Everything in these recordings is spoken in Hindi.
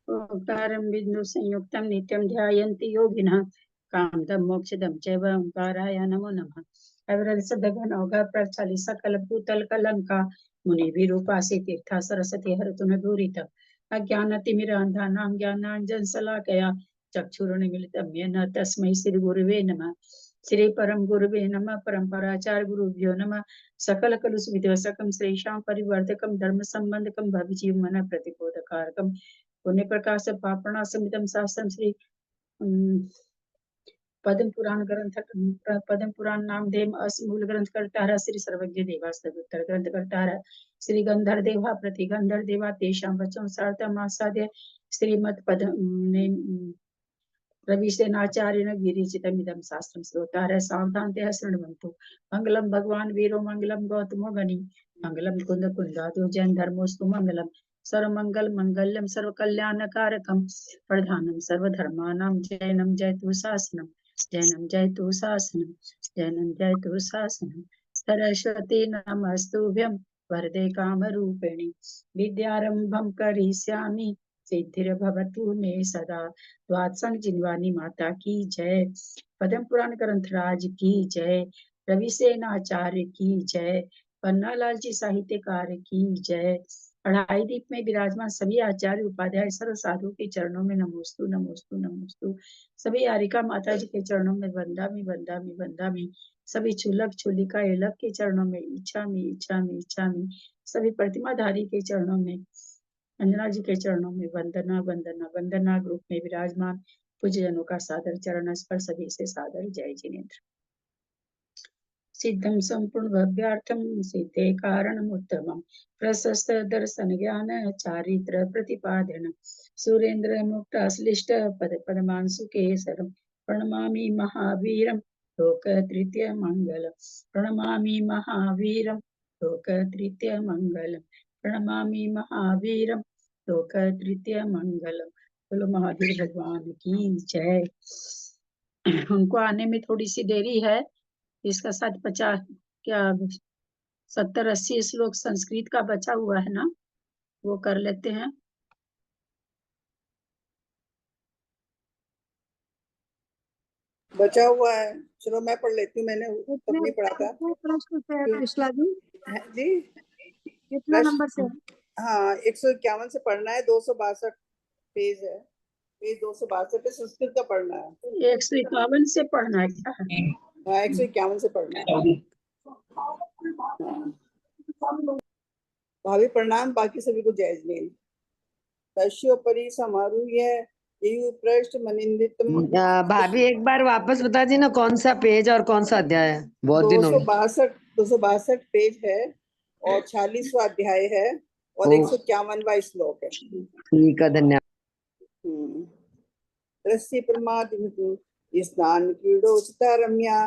ओंकारं बिंदु संयुक्तं नित्यं ध्यायन्ति योगिनः कामदं मोक्षदं चैव ओंकाराय नमो नमः। अविरल सदगन होगा प्रचाली सकल भूतल कलंका मुनि विरूपासी तीर्था सरस्वती हरतु न दूरित अज्ञानतिमिरान्धानां ज्ञानाञ्जन शलाकया चक्षुरुन्मीलितं येन तस्मै श्री गुरुवे नमः। श्री परम गुरुवे नमः। परम्पराचार्य गुरुभ्यो नमः। सकल कलुषविध्वंसकं श्रेषां परिवर्तकं धर्म संबंधकं भवजीवमन प्रतिबोधकारकं पुण्य प्रकाश पापणासमितं शास्त्रं श्री पद्म पुराण ग्रंथ पद्म पुराण नाम देव मूल ग्रंथ करता है श्री सर्वज्ञ देवास्तव उत्तर ग्रंथ करता है श्री गंधर देवा प्रति गंधर देवा तेषां वचन सार्थमासाद्य श्रीमद पद्म रविसेनाचार्येण विरचितमिदं शास्त्रं श्रोतारः सावधानतया शृण्वन्तु। मंगलम भगवान वीरो मंगलम गौतमो गणि मंगलम कुंद कुंदादो जैन धर्मोस्तु मंगलम सर्वमंगल मंगल्यम सर्वकल्याणकारकम प्रधानम सर्वधर्मानां जैनम जयतु शासनम जैनम जयतु शासनम जैनम जयतु शासनम। सरस्वती नमस्तुभ्यं वरदे कामरूपिणि विद्यारंभं करिष्यामि सिद्धिर्भवतु मे सदा। द्वादशंग जिनवानी माता की जय। पद्म पुराण ग्रंथराज की जय। रविसेनाचार्य की जय। पन्नालाल जी साहित्यकार की जय। अढ़ाई दीप में विराजमान सभी आचार्य उपाध्याय सर्व साधु के चरणों में नमोस्तु नमोस्तु नमोस्तु। सभी आरिका माता जी के चरणों में वंदामि वंदामि वंदामि। सभी चुलक चुलिका एलक के चरणों में इच्छामि इच्छामि इच्छामि। सभी प्रतिमाधारी के चरणों में अंजना जी के चरणों में वंदना वंदना वंदना। ग्रुप में विराजमान पूज्यजनों का सादर चरण स्पर्श सभी से सादर जय जिनेन्द्र। सिद्धं संपूर्ण भव्यार्थम सिद्धे कारणम उत्तमम प्रशस्त दर्शन ज्ञान चारित्र प्रतिपादन सुरेंद्र मुक्त अश्लिष्ट पद पदमांसु केसरम प्रणमामि महावीरम लोक तृतीय मंगल प्रणमामि महावीरम लोक तृतीय मंगल प्रणमामि महावीरम लोक तृतीय मंगलम। बोलो महावीर भगवान की जय। उनको आने में थोड़ी सी देरी है, इसका साथ 50 क्या 70-80 श्लोक संस्कृत का बचा हुआ है ना, वो कर लेते हैं। बचा हुआ है, चलो मैं पढ़ लेती हूँ। मैंने तब नहीं पढ़ा था जी। कितना नंबर से? हाँ 151 से पढ़ना है। 262 पेज है। पेज 262 पे संस्कृत का पढ़ना है। 151 से पढ़ना है क्या? हाँ 151 से पढ़ना है। भाभी प्रणाम, बाकी सभी को जय जिनेन्द्र। तस्योपरि समारूह्य पृष्ठ मनिंदितम। भाभी एक बार वापस बता दी ना कौन सा पेज और कौन सा अध्याय है। बहुत दिन हो गए। 262 पेज है और 46वां अध्याय है और 151वां श्लोक है। ठीक है, धन्यवाद। रस्य प्रमादितु स्नान क्रीडोचिता रम्या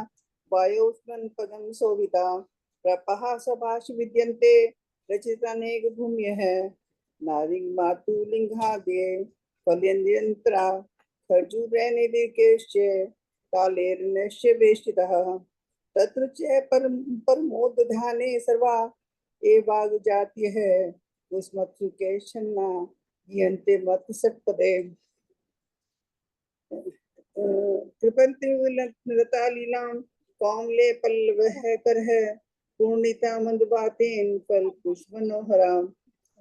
वायोस्मन पदम शोभिता प्रपहा सभाष विद्यन्ते रचितानेक भूम्यः नारी मातुलिंगादे फलेन्द्रियंत्रा खर्जूरैनिलिकेश्च तालेर्नश्च वेष्टितः तत्र च परमोदधाने सर्वा एवाग जात्यः उस्मत्सुके छन्ना यन्ते मत सत्पदे कृपन्ति लीलां कौमले पल्लवः करः पूर्णिता मंदबातेन फल पुष्प मनोहरां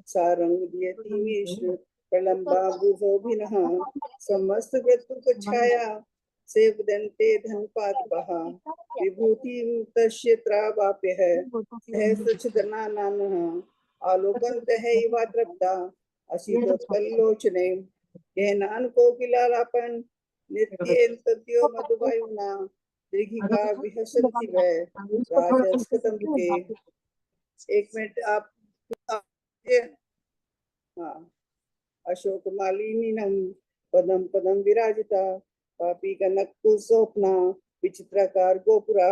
सारंग दियति मिश्र प्रलंबा बुधोभिनः समस्त कृतुक छाया सेवदन्ते धनपात्पः विभूति तस्य त्रावाप्यः है सचदना नामः आलोकन्तः इव तृप्ता असितोत्पल्लोचने गहनान कोकिलालापन नित्येन तद्यो मधुवायुना दीर्घिका विहसन्ति वै राजस्कतम के। एक मिनट आप हाँ। अशोक मालिनीनम पदम पदम विराजिता पापी कनक कुसोपना विचित्राकार गोपुरा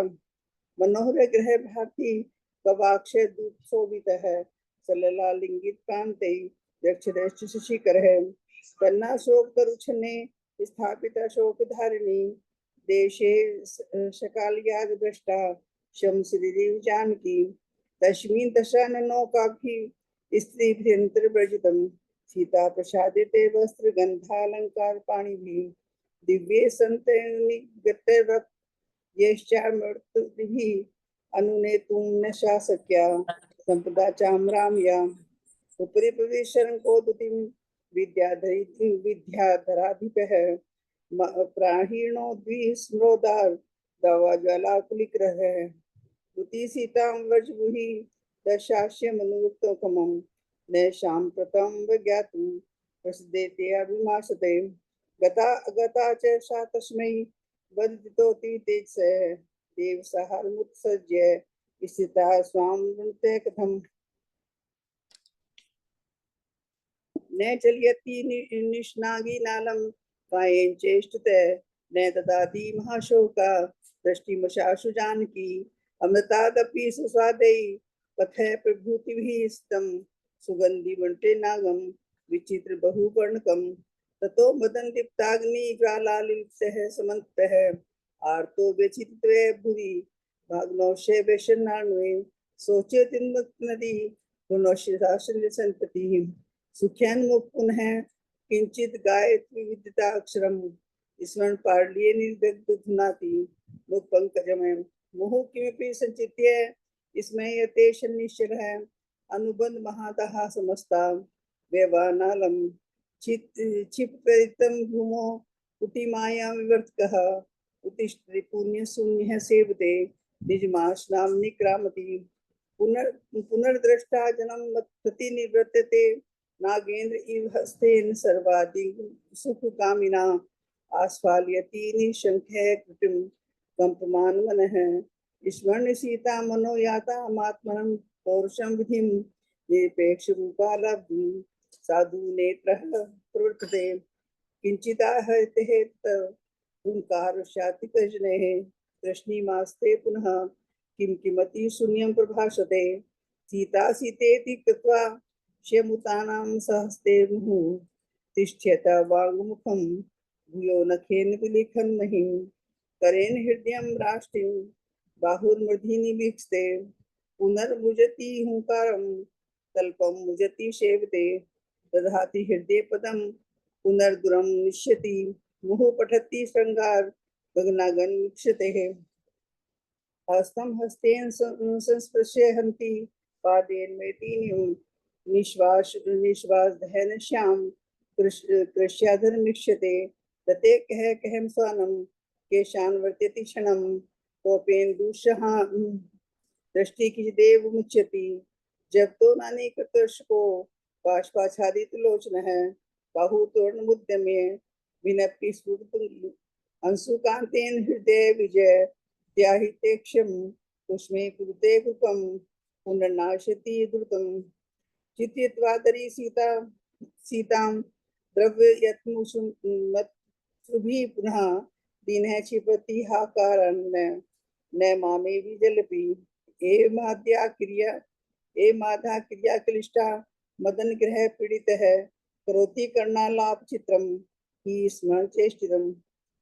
मनोहर ग्रह भारती कवाक्षय दूत शोभित है सलला लिंगित कांते दक्षिणश्च शशिकर है कन्ना शोक तरुछने स्थापित शोक धारिणी देशे शकालियाद दृष्टा शम श्रीदेव जानकी तस्मीन दशाननो काफी स्त्री भ्यंतर ब्रजतम सीता प्रसादिते वस्त्र गंधालंकार पाणी भी दिव्ये संत येश्चामृतभिः अनुनेतुं न शासक्या संपदा चाम्रां या उपरि प्रवेशं कोदुतिं विद्याधराधिपः प्राहीणो द्विस्मृदार दवाज्वालाकुलिग्रहः दुति सीतां व्रजभुहि दशास्य मनुक्तमं न साम्प्रतं ज्ञातुं प्रसिद्धेते अभिमासते गता अगता च सा तस्मै वन्दितोति तेजस देव सहारमुत्सज्य स्थिता स्वां वृन्ते कथम् न चलयति निष्णागी नालं कायेन चेष्टते न ददाति महाशोका दृष्टिमशाशु जानकी अमृतादपि सुस्वादै पथय प्रभूतिभिः स्तं सुगंधि वंटे नागम विचित्र बहुवर्णकम ततो मदन दीप्ताग्नि ज्वालालिप्तः समन्तः आर्तो व्यचित्वे भुवि भाग्नौषे वेशनान्वे सोचे तिन्मुक्त नदी पुनश्य संतति सुख्यान्मुख पुनः किंचित गायत्री विदिता अक्षरम स्मरण पार्लिये निर्दग्धुनाति मुख पंकजमय मुहुः किमपि संचित्य इसमें यते शनिश्चरः अनुबंध महातः समस्ता व्यवानालम क्षिप्तरितं भूमो कुटिमायां विवर्तकः उत्तिष्ठति पुण्यशून्यः सेवते निजमाश्नां निक्रामति पुनर्द्रष्टा जनं प्रतिनिवृत्यते नागेन्द्र इव हस्तेन सर्वाधिक सुखकामिना आस्फाल्यति निशंख्य कृतिं कंपमान मनः स्मरण सीता मनोयाता आत्मनं पौरुषं विधिं निरपेक्ष रूपा लब्धुं साधु नेत्रः प्रवर्तते किंचिदाहतेः हुंकारशातिकजनेः तृष्णीमास्ते पुनः किं किमति शून्यं प्रभाषते सीता सीतेति कृत्वा श्यमुतानां सहस्ते मुहुः तिष्ठ्यत वाङ्मुखं भूयो नखेन विलिखन् महिं करेण हृदयं राष्ट्रिं बाहुर्मूर्ध्नि वीक्षते पुनर्मुजति हुंकारं तल्पं मुजति सेवते दधाति हृदय पदं पुनर्दुरं निश्यति मुहुः पठति श्रृंगार गगनागन वीक्षते हस्तं हस्तेन संस्पृश्य हन्ति पादेन मेटिनीं निश्वास दहन श्याम कृष्याधर मिक्ष्यते तते कहं स्वानं केशान् वर्त्यति क्षणं कोपेन दुःसहा दृष्टि की देव मुच्यति जब तो नानेक दर्शको बाष्पाच्छादित लोचन है बाहु तोरण मुद्यमे विनपि स्फुटतुंगी अंशुकांतेन हृदय विजय त्याहितेक्षम कुष्मे कुरुते कृपम पुनर्नाशति द्रुतम चित्तित्वादरी सीतां द्रव्य यत्मुषुभि पुनः दीनः क्षिपति हाकारं न मामे विजलपि ए माधा क्रिया क्लिष्टा मदन ग्रह पीड़ितः करोति कर्णालाप चित्रम ही स्मरण चेष्टितम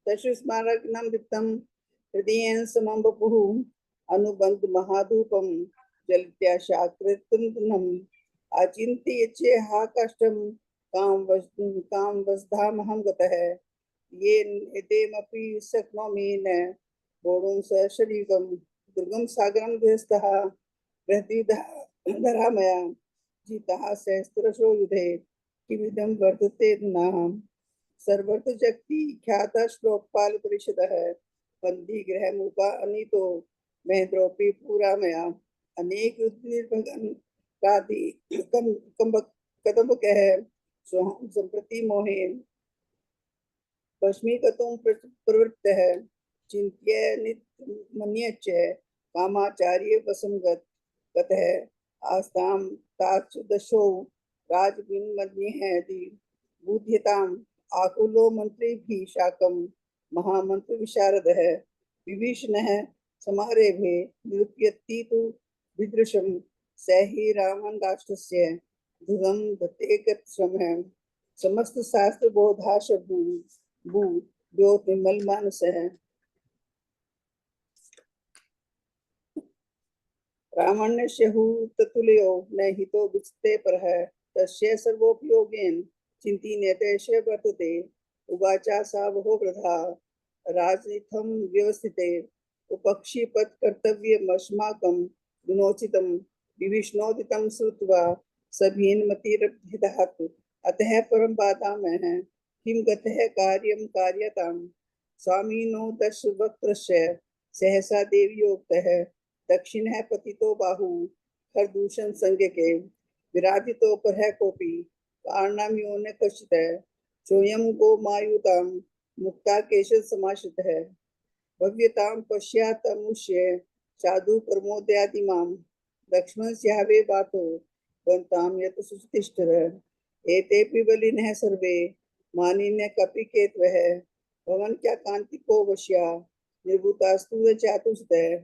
तशु स्मारकं दीप्तं हृदयेन समं वपुः अनुबंध महाधूपम जलत्या शाकृतनम आचिन्त्य यच्चे हा कष्टम काम वसधामहं गतः ये नेदेमपि शक्नोमि न बोढुं सशरीरं दुर्गम सागरं गृहस्थः बृहद्विधरा मया जितः सहस्रशो युधे किमिदं वर्तते नाम सर्वत्र जगति ख्याता श्लोकपाल परिषदः बंदी गृह मुपा अनीतो महेंद्रोपि पूरा मया अनेक निर्भगन राधि कदम्बकः स्वहं संप्रति मोहे पश्मीकतुं प्रवृत्तः चिन्त्य नित्यमन्यच्च कामाचार्य वसंगतः आस्तां ताचुदशो राजविन्मन्येति बुध्यताम् आकुलो मंत्रिभिः शाकं महामंत्र विशारदः विभीषणः समारेभे निरूप्यति तु विदृशं स हि रामन् राष्ट्रस्य धुरं दत्तेगत श्रमः समस्त शास्त्र बोधाश भू ज्योतिर्मल मानसः रामण्य शहु ततुल्यो न हितो विचते परः तस्य सर्वोपयोगेन चिन्तिनेतेश वर्तते उवाचा सा वहो वृथा राजनीथं व्यवस्थिते उपक्षिपत् कर्तव्यमस्माकं गुणोचितं विविष्णोदितं श्रुत्वा सभीन्मतिरभ्यदहत् अतः परं वादामः किं गतः कार्यं कार्यतां स्वामिनो दशवक्त्रस्य सहसा देवयोक्तः दक्षिणः पतितो बाहु खरदूषण संज्ञके विराजितो परः कोऽपि कारणाम्यो न कश्चित् सोऽयं गोमायुतां मुक्ता केशव समाश्रितः भव्यतां पश्यात्तमुष्य साधु प्रमोदयादिमां लक्ष्मणस्यावे वातो वन्तां यत् सुतिष्ठर एतेऽपि बलिनः सर्वे मानिन्य कपिकेतवः भवन क्या कांतिको वश्या निर्भूतास्तु चातुस्तः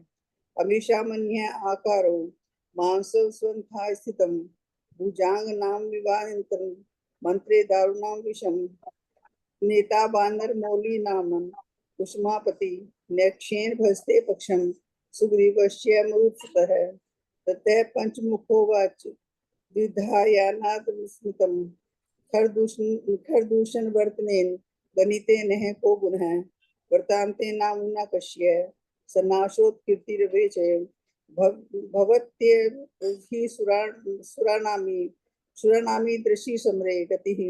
अमीषामन्य आकारो मांसव स्वन्था स्थितं भुजांगनां विवाहितं मंत्रे दारुणां विषम नेता बानर मौली नामं कुसुमापति नेक्षेन भस्ते पक्षम सुग्रीवस्य मरुत्सतः ततः पंचमुखोवाच विधायानाद स्मृतं खरदूषण वर्तनेन गणिते नः को गुणः वर्तान्ते नामुना कश्य सनाशोत्कीर्तिरवेच भवत्ये हि सुरानामी दृशि समरे गतिः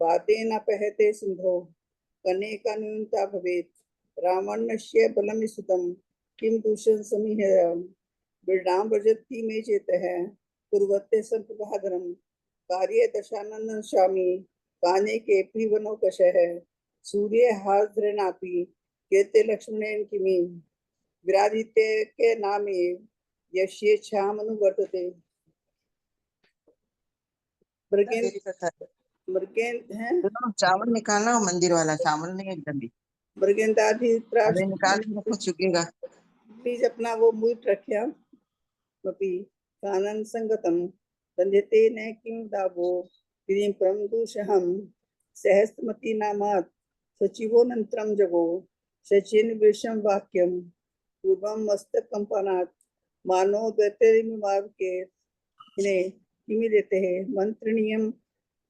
बातेन अपहते सिंधो कनेका न्यूनता भवेत् रावणस्य बलं स्तुतं किं दूषण समीह बिडां व्रजति मे चेतः कुर्वते संप्रभाधरं कार्ये दशानन स्वामी काने केपि वनोकशः सूर्य हार्द्रनापि केते लक्ष्मणेन किमि विराजिते के नामे यश्ये छामनुवर्तते मृगेन है चावल निकालना मंदिर वाला चावल नहीं एकदम भी मृगेंद्राधित्राष्ट्र निकाल के चुकेगा प्लीज अपना वो म्यूट रखिया मपि कानन संगतम संध्यते न किं दावो क्रीं परम दूषहम सहस्त्रमती नामात् सचिवोऽनन्तरं जगो सचिन विषम वाक्यम पूर्वम मस्तक कंपनात् मानो दैत्यरिमिवावके इन्हें किमि देते हैं मंत्रणीयम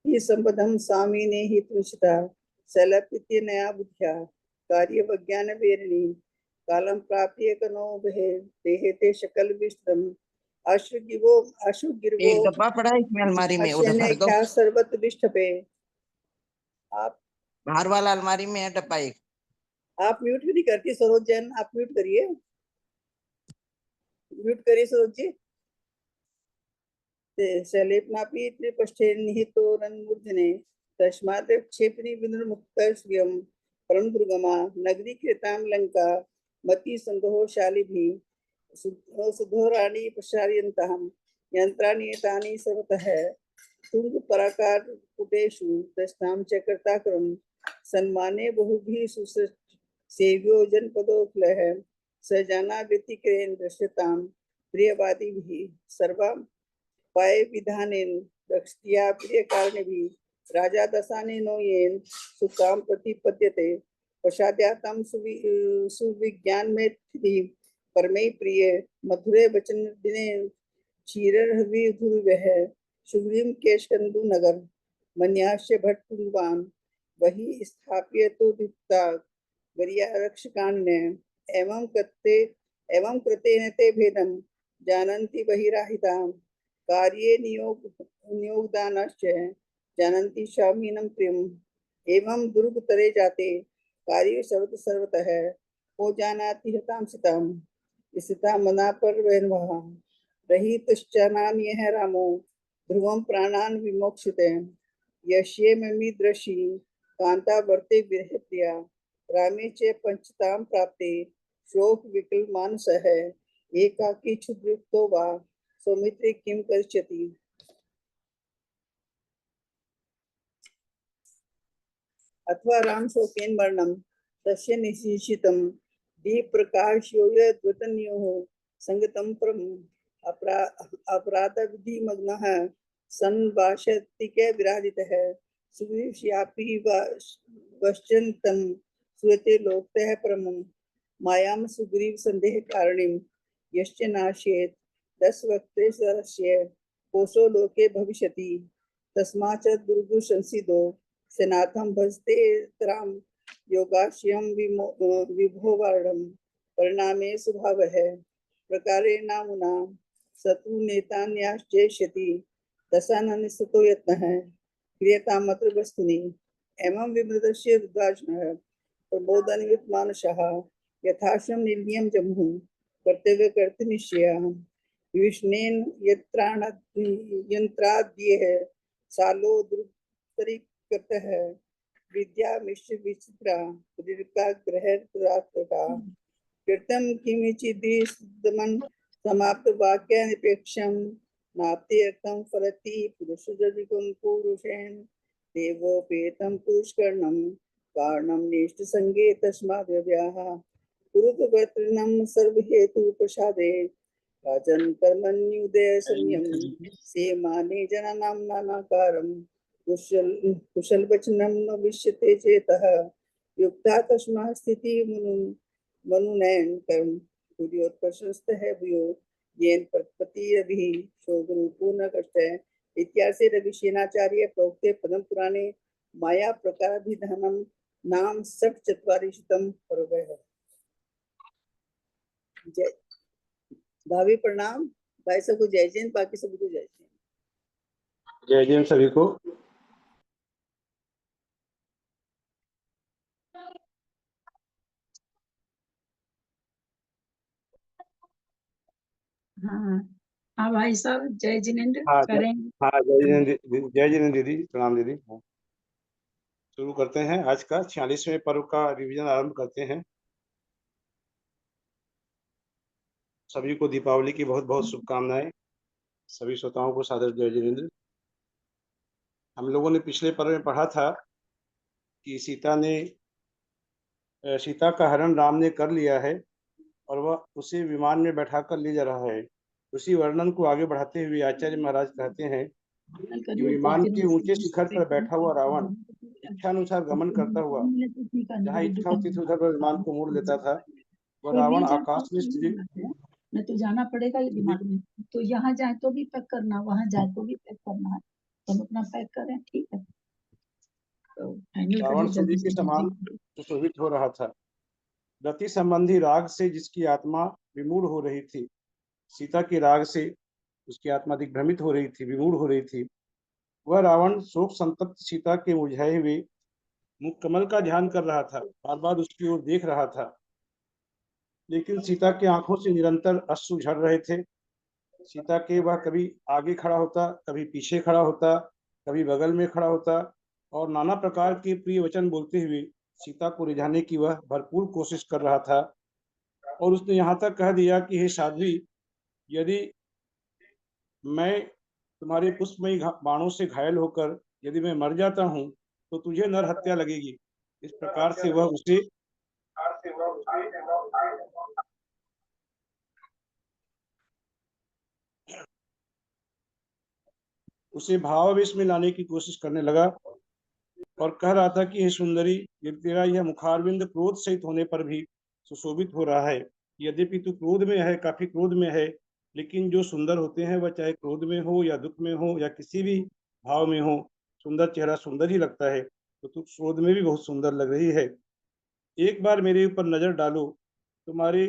ही संपदम स्वामी ने ही तुष्टा सलपित्य नया बुद्ध्या कार्य विज्ञान वेरणी कालम प्राप्य कनो बहे देहते शकल विष्टम अश्रुगिवो एक डब्बा पड़ा है इसमें अलमारी में उधर अश्वने भर दो क्या सर्वत विष्टपे आप बाहर वाला अलमारी में है डब्बा एक आप म्यूट भी नहीं करती सरोज जैन आप म्यूट करिए सरोज जी सलेपनापि त्रिपष्ठे निहितो रन्मूर्धने तस्मात् क्षेपणी विनुर्मुक्तस्यं परम दुर्गमा नगरी कृतां लंका मति संदोहशालिभिः सुधोराणि प्रसारयन्तः यन्त्राणि एतानि सर्वतः तुंग पराकार कुटेषु दशनां च कर्ताक्रम सन्माने बहुभिः सुसेव्यो जनपदोऽखिलः स जाना व्यतिक्रेण दृश्यतां प्रियवादिभिः सर्वा पाए विधानेन दक्षिया प्रिय कारणेभिः राजा दशानेनो येन सुतां प्रतिपद्यते पश्चाद्यातां सुविज्ञान में थी परमे प्रिय मधुरे वचन दिने क्षीरहविधुर्वः सुग्रीव केशकंदु नगर मन्यास्य भट्टुवान वही स्थाप्य तो दिक्ता गरिया रक्षकान्य एवं कृतेन ते भेदम जानन्ति बहिराहिता कार्ये नियोगदानश्च जानन्ति स्वामिनं प्रियम एवं दुर्गतरे जाते कार्य सर्वतः को जानाति हतां सितां स्थिता मना पर वैन्वः रही तुश्चानान्यः रामो ध्रुवं प्राणान् विमोक्षिते यश्ये ममी दृशि कांता वर्ते विरहत्या रामे च पंचतां प्राप्ते शोक विकल मानसः एकाकी क्षुद्रुक्तो वा सौमित्रे किं करिष्यति अथवा राम शोकेन मरणं तस्य निशीशितं दीप प्रकाशयो यद्वतन्योः संगतं परम अपराध विधि मग्नः संभाषति के विराजितः सुग्रीवस्यापि वश्चन्तं श्रूयते लोकतः परमं मायां सुग्रीव संदेह कारणीं यश्च नाशयेत् 10 वक्त्रे सरस्य कोशो लोके भविष्यति तस्माच दुर्दुशंसितो सेनाथम भजते तराम योगाश्यम विभो वर्णम परिणामे स्वभाव है प्रकारे नामुना शत्रु नेता न्याश्चेष्यति दशाननिस्तो यत्नः क्रियतामत्र वस्तुनि एवं विमृतस्य विद्वांसः प्रबोधनयुत मानसः यथाश्रम निर्नियम जमुः कर्तव्य कर्तृ निश्चयः विष्णेन यंत्राद्येह सालो दुर्तरीकृतः विद्या मिश्र विचित्रा दीर्घा ग्रहणा कृतं किमिचिदिदमन समाप्त वाक्य निपेक्षम नाप्ति अर्थम फलति पुरुषजदिकं पुरुषेण देवोपेतं पुष्करणं कारणं निष्ठ संगे तस्माद् व्यव्याः कुरुतवर्तनं सर्वहेतु प्रसादे राजन कर्मण्युदय संयम से माने जनानां नानाकारं कुशल वचनं न विश्यते चेतः युक्ता तस्मात् स्थिति मनुनयन कर्म सूर्योत्प्रशस्त है भूयो येन प्रति अभि शोभरूपो न कष्टः इत्यासे रविसेनाचार्य प्रोक्ते पद्म पुराणे माया प्रकाराभिधानं नाम 64 पर्वः। जय भाभी प्रणाम। भाई सबको जय जैन, बाकी सभी को जय जैन। जय जैन सभी को। हाँ हाँ भाई साहब, जय जिनेंद्र हाँ करेंगे। हाँ जय जैन दीदी, प्रणाम दीदी। शुरू करते हैं आज का 46वें पर्व का रिवीजन आरंभ करते हैं। सभी को दीपावली की बहुत बहुत शुभकामनाएं। सभी श्रोताओं को सादर जय जिनेंद्र। हम लोगों ने पिछले पर्व में पढ़ा था कि सीता का हरण राम ने कर लिया है और वह उसे विमान में बैठा कर ले जा रहा है। उसी वर्णन को आगे बढ़ाते हुए आचार्य महाराज कहते हैं कि विमान के ऊंचे शिखर पर बैठा हुआ रावण इच्छानुसार गमन करता हुआ जहाँ इच्छा होती थी उधर पर विमान को मोड़ लेता था। वह रावण आकाश में न तो जाना पड़ेगा ये दिमाग में, तो यहाँ जाए तो भी पैक करना, वहाँ जाए तो भी पैक करना है, तुम अपना पैक करें, ठीक है। तो रावण सूर्य के समान सुशोभित हो रहा था। रति संबंधी राग से जिसकी आत्मा विमूढ़ हो रही थी, सीता के राग से उसकी आत्मा दिग्भ्रमित हो रही थी, विमूढ़ हो रही थी। वह रावण शोक संतप्त सीता के मुरझाए हुए मुख कमल का ध्यान कर रहा था, बार बार उसकी ओर देख रहा था, लेकिन सीता की आंखों से निरंतर अश्रु झड़ रहे थे। सीता के वह कभी आगे खड़ा होता, कभी पीछे खड़ा होता, कभी बगल में खड़ा होता और नाना प्रकार के प्रिय वचन बोलते हुए सीता को रिझाने की वह भरपूर कोशिश कर रहा था। और उसने यहाँ तक कह दिया कि हे साध्वी, यदि मैं तुम्हारे पुष्पमयी बाणों से घायल होकर यदि मैं मर जाता हूँ तो तुझे नर हत्या लगेगी। इस प्रकार से वह उसे भावावेश में लाने की कोशिश करने लगा और कह रहा था कि हे सुंदरी, यदि तेरा यह मुखारविंद क्रोध सहित होने पर भी सुशोभित हो रहा है, यद्यपि तू क्रोध में है, काफी क्रोध में है, लेकिन जो सुंदर होते हैं वह चाहे क्रोध में हो या दुख में हो या किसी भी भाव में हो, सुंदर चेहरा सुंदर ही लगता है। तो तू क्रोध में भी बहुत सुंदर लग रही है। एक बार मेरे ऊपर नजर डालो, तुम्हारे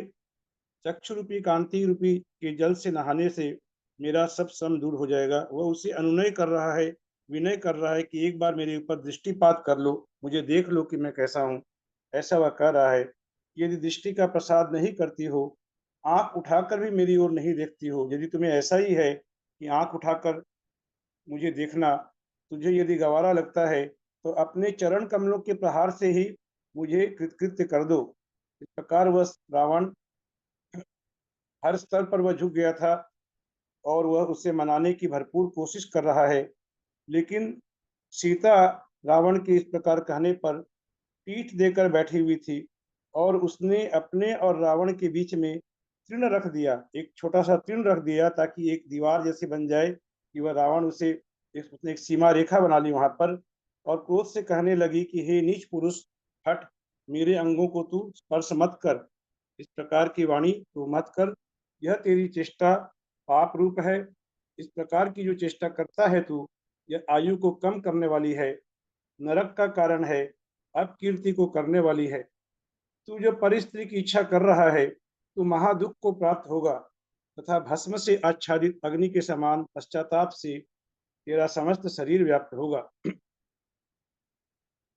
चक्षु रूपी कांति रूपी के जल से नहाने से मेरा सब श्रम दूर हो जाएगा। वह उसे अनुनय कर रहा है, विनय कर रहा है कि एक बार मेरे ऊपर दृष्टिपात कर लो, मुझे देख लो कि मैं कैसा हूँ। ऐसा वह कह रहा है। यदि दृष्टि का प्रसाद नहीं करती हो, आंख उठाकर भी मेरी ओर नहीं देखती हो, यदि तुम्हें ऐसा ही है कि आंख उठाकर मुझे देखना तुझे यदि गवारा लगता है, तो अपने चरण कमलों के प्रहार से ही मुझे कृतकृत्य कर दो। इस प्रकार वह रावण हर स्तर पर वह झुक गया था और वह उसे मनाने की भरपूर कोशिश कर रहा है। लेकिन सीता रावण के इस प्रकार कहने पर पीठ देकर बैठी हुई थी और उसने अपने और रावण के बीच में तृण रख दिया, एक छोटा सा तृण रख दिया ताकि एक दीवार जैसे बन जाए कि वह रावण उसने एक सीमा रेखा बना ली वहां पर और क्रोध से कहने लगी कि हे नीच पुरुष, हट, मेरे अंगों को तू स्पर्श मत कर, इस प्रकार की वाणी तू मत कर, यह तेरी चेष्टा पाप रूप है। इस प्रकार की जो चेष्टा करता है तू, यह आयु को कम करने वाली है, नरक का कारण है, अपकीर्ति को करने वाली है। तू जो परिस्त्री की इच्छा कर रहा है, तू महादुख को प्राप्त होगा तथा भस्म से आच्छादित अग्नि के समान पश्चाताप से तेरा समस्त शरीर व्याप्त होगा।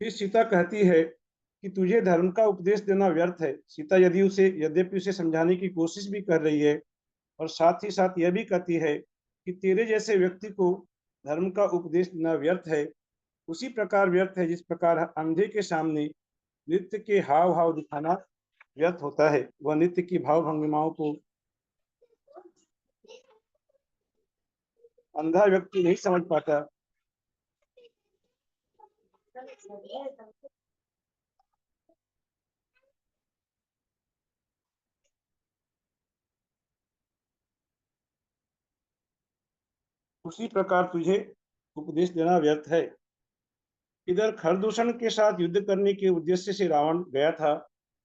फिर सीता कहती है कि तुझे धर्म का उपदेश देना व्यर्थ है। सीता यद्यपि उसे समझाने की कोशिश भी कर रही है और साथ ही साथ यह भी कहती है कि तेरे जैसे व्यक्ति को धर्म का उपदेश देना व्यर्थ है, उसी प्रकार व्यर्थ है जिस प्रकार अंधे के सामने नृत्य के हाव भाव दिखाना व्यर्थ होता है। वह नृत्य की भाव भंगिमाओं को अंधा व्यक्ति नहीं समझ पाता। उसी प्रकार तुझे उपदेश देना व्यर्थ है। इधर खरदूषण के साथ युद्ध करने के उद्देश्य से रावण गया था।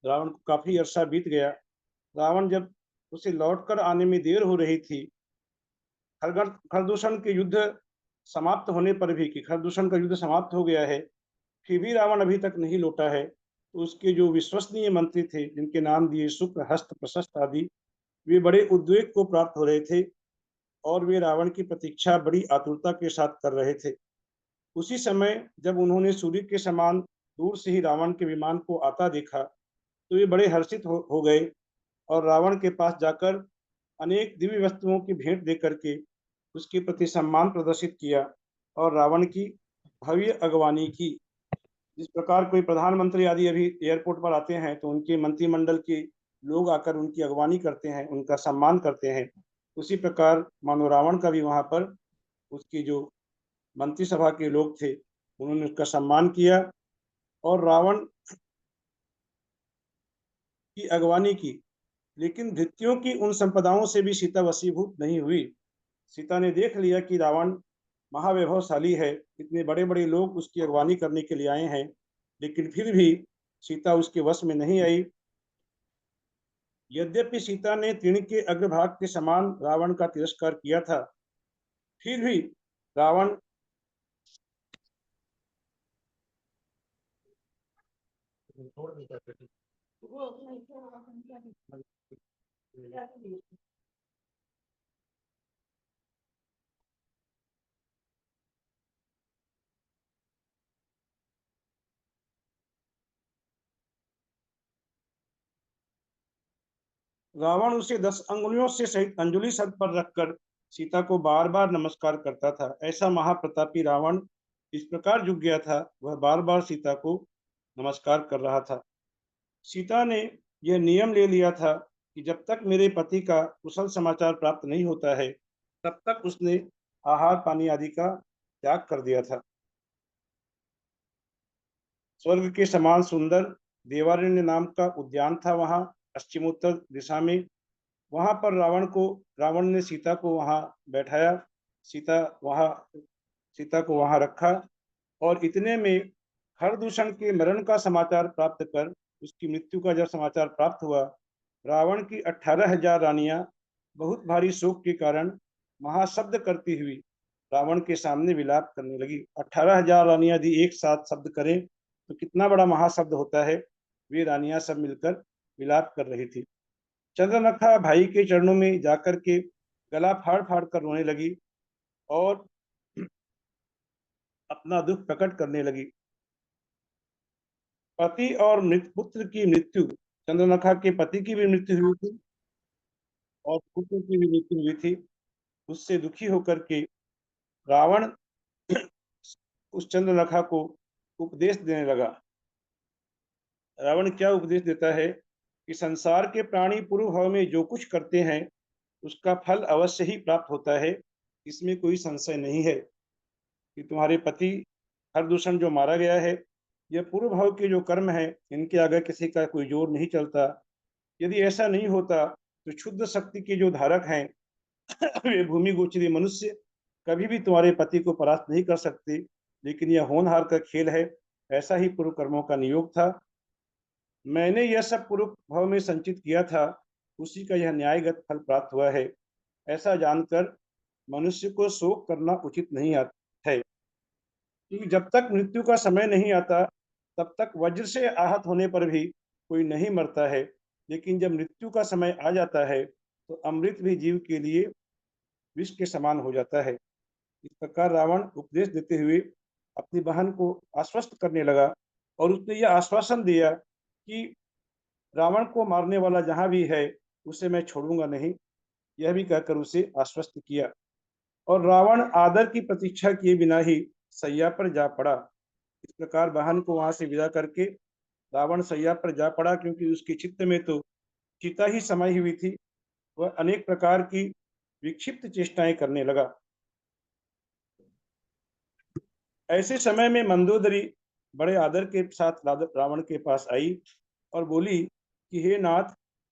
रावण को काफी अरसा बीत गया। रावण जब उसे लौटकर आने में देर हो रही थी, खरदूषण के युद्ध समाप्त होने पर भी, कि खरदूषण का युद्ध समाप्त हो गया है, फिर भी रावण अभी तक नहीं लौटा है, तो उसके जो विश्वसनीय मंत्री थे, जिनके नाम दिए शुक्र, हस्त, प्रशस्त आदि, वे बड़े उद्वेग को प्राप्त हो रहे थे और वे रावण की प्रतीक्षा बड़ी आतुरता के साथ कर रहे थे। उसी समय जब उन्होंने सूर्य के समान दूर से ही रावण के विमान को आता देखा, तो वे बड़े हर्षित हो गए और रावण के पास जाकर अनेक दिव्य वस्तुओं की भेंट देकर के उसके प्रति सम्मान प्रदर्शित किया और रावण की भव्य अगवानी की। जिस प्रकार कोई प्रधानमंत्री आदि अभी एयरपोर्ट पर आते हैं तो उनके मंत्रिमंडल के लोग आकर उनकी अगवानी करते हैं, उनका सम्मान करते हैं, उसी प्रकार मानो रावण का भी वहां पर उसकी जो मंत्रिसभा के लोग थे उन्होंने उसका सम्मान किया और रावण की अगवानी की। लेकिन धृत्यों की उन संपदाओं से भी सीता वशीभूत नहीं हुई। सीता ने देख लिया कि रावण महावैभवशाली है, इतने बड़े बड़े लोग उसकी अगवानी करने के लिए आए हैं, लेकिन फिर भी सीता उसके वश में नहीं आई। यद्यपि सीता ने तृण के अग्रभाग के समान रावण का तिरस्कार किया था, फिर भी रावण रावण उसे 10 अंगुलियों से सहित अंजलि सर पर रखकर सीता को बार बार नमस्कार करता था। ऐसा महाप्रतापी रावण इस प्रकार झुक गया था, वह बार बार सीता को नमस्कार कर रहा था। सीता ने यह नियम ले लिया था कि जब तक मेरे पति का कुशल समाचार प्राप्त नहीं होता है, तब तक उसने आहार पानी आदि का त्याग कर दिया था। स्वर्ग के समान सुंदर देवारण्य नाम का उद्यान था वहां पश्चिमोत्तर दिशा में। वहां पर रावण ने सीता को वहां बैठाया, सीता को वहां रखा और इतने में खरदूषण के मरण का समाचार प्राप्त कर, उसकी मृत्यु का जब समाचार प्राप्त हुआ, रावण की 18,000 रानियां बहुत भारी शोक के कारण महाशब्द करती हुई रावण के सामने विलाप करने लगी। 18,000 रानियां यदि एक साथ शब्द करें तो कितना बड़ा महाशब्द होता है। वे रानियां सब मिलकर विलाप कर रही थी। चंद्रनखा भाई के चरणों में जाकर के गला फाड़ फाड़ कर रोने लगी और अपना दुख प्रकट करने लगी। पति और पुत्र की मृत्यु, चंद्रनखा के पति की भी मृत्यु हुई थी और पुत्र की भी मृत्यु हुई थी। उससे दुखी होकर के रावण उस चंद्रनखा को उपदेश देने लगा। रावण क्या उपदेश देता है कि संसार के प्राणी पूर्व भाव में जो कुछ करते हैं उसका फल अवश्य ही प्राप्त होता है, इसमें कोई संशय नहीं है। कि तुम्हारे पति खरदूषण जो मारा गया है, यह पूर्व भाव के जो कर्म है, इनके आगे किसी का कोई जोर नहीं चलता। यदि ऐसा नहीं होता तो क्षुद्र शक्ति के जो धारक हैं वे भूमि गोचरी मनुष्य कभी भी तुम्हारे पति को परास्त नहीं कर सकते। लेकिन यह होनहार का खेल है, ऐसा ही पूर्व कर्मों का नियोग था। मैंने यह सब पूर्व भाव में संचित किया था, उसी का यह न्यायगत फल प्राप्त हुआ है। ऐसा जानकर मनुष्य को शोक करना उचित नहीं है। क्योंकि जब तक मृत्यु का समय नहीं आता तब तक वज्र से आहत होने पर भी कोई नहीं मरता है, लेकिन जब मृत्यु का समय आ जाता है तो अमृत भी जीव के लिए विष के समान हो जाता है। इस प्रकार रावण उपदेश देते हुए अपनी बहन को आश्वस्त करने लगा और उसने यह आश्वासन दिया कि रावण को मारने वाला जहां भी है उसे मैं छोड़ूंगा नहीं। यह भी कहकर उसे आश्वस्त किया और रावण आदर की प्रतीक्षा किए बिना ही सैया पर जा पड़ा। इस प्रकार बहन को वहां से विदा करके रावण सैया पर जा पड़ा, क्योंकि उसके चित्त में तो चिता ही समाई हुई थी। वह अनेक प्रकार की विक्षिप्त चेष्टाएं करने लगा। ऐसे समय में मंदोदरी बड़े आदर के साथ रावण के पास आई और बोली कि हे नाथ,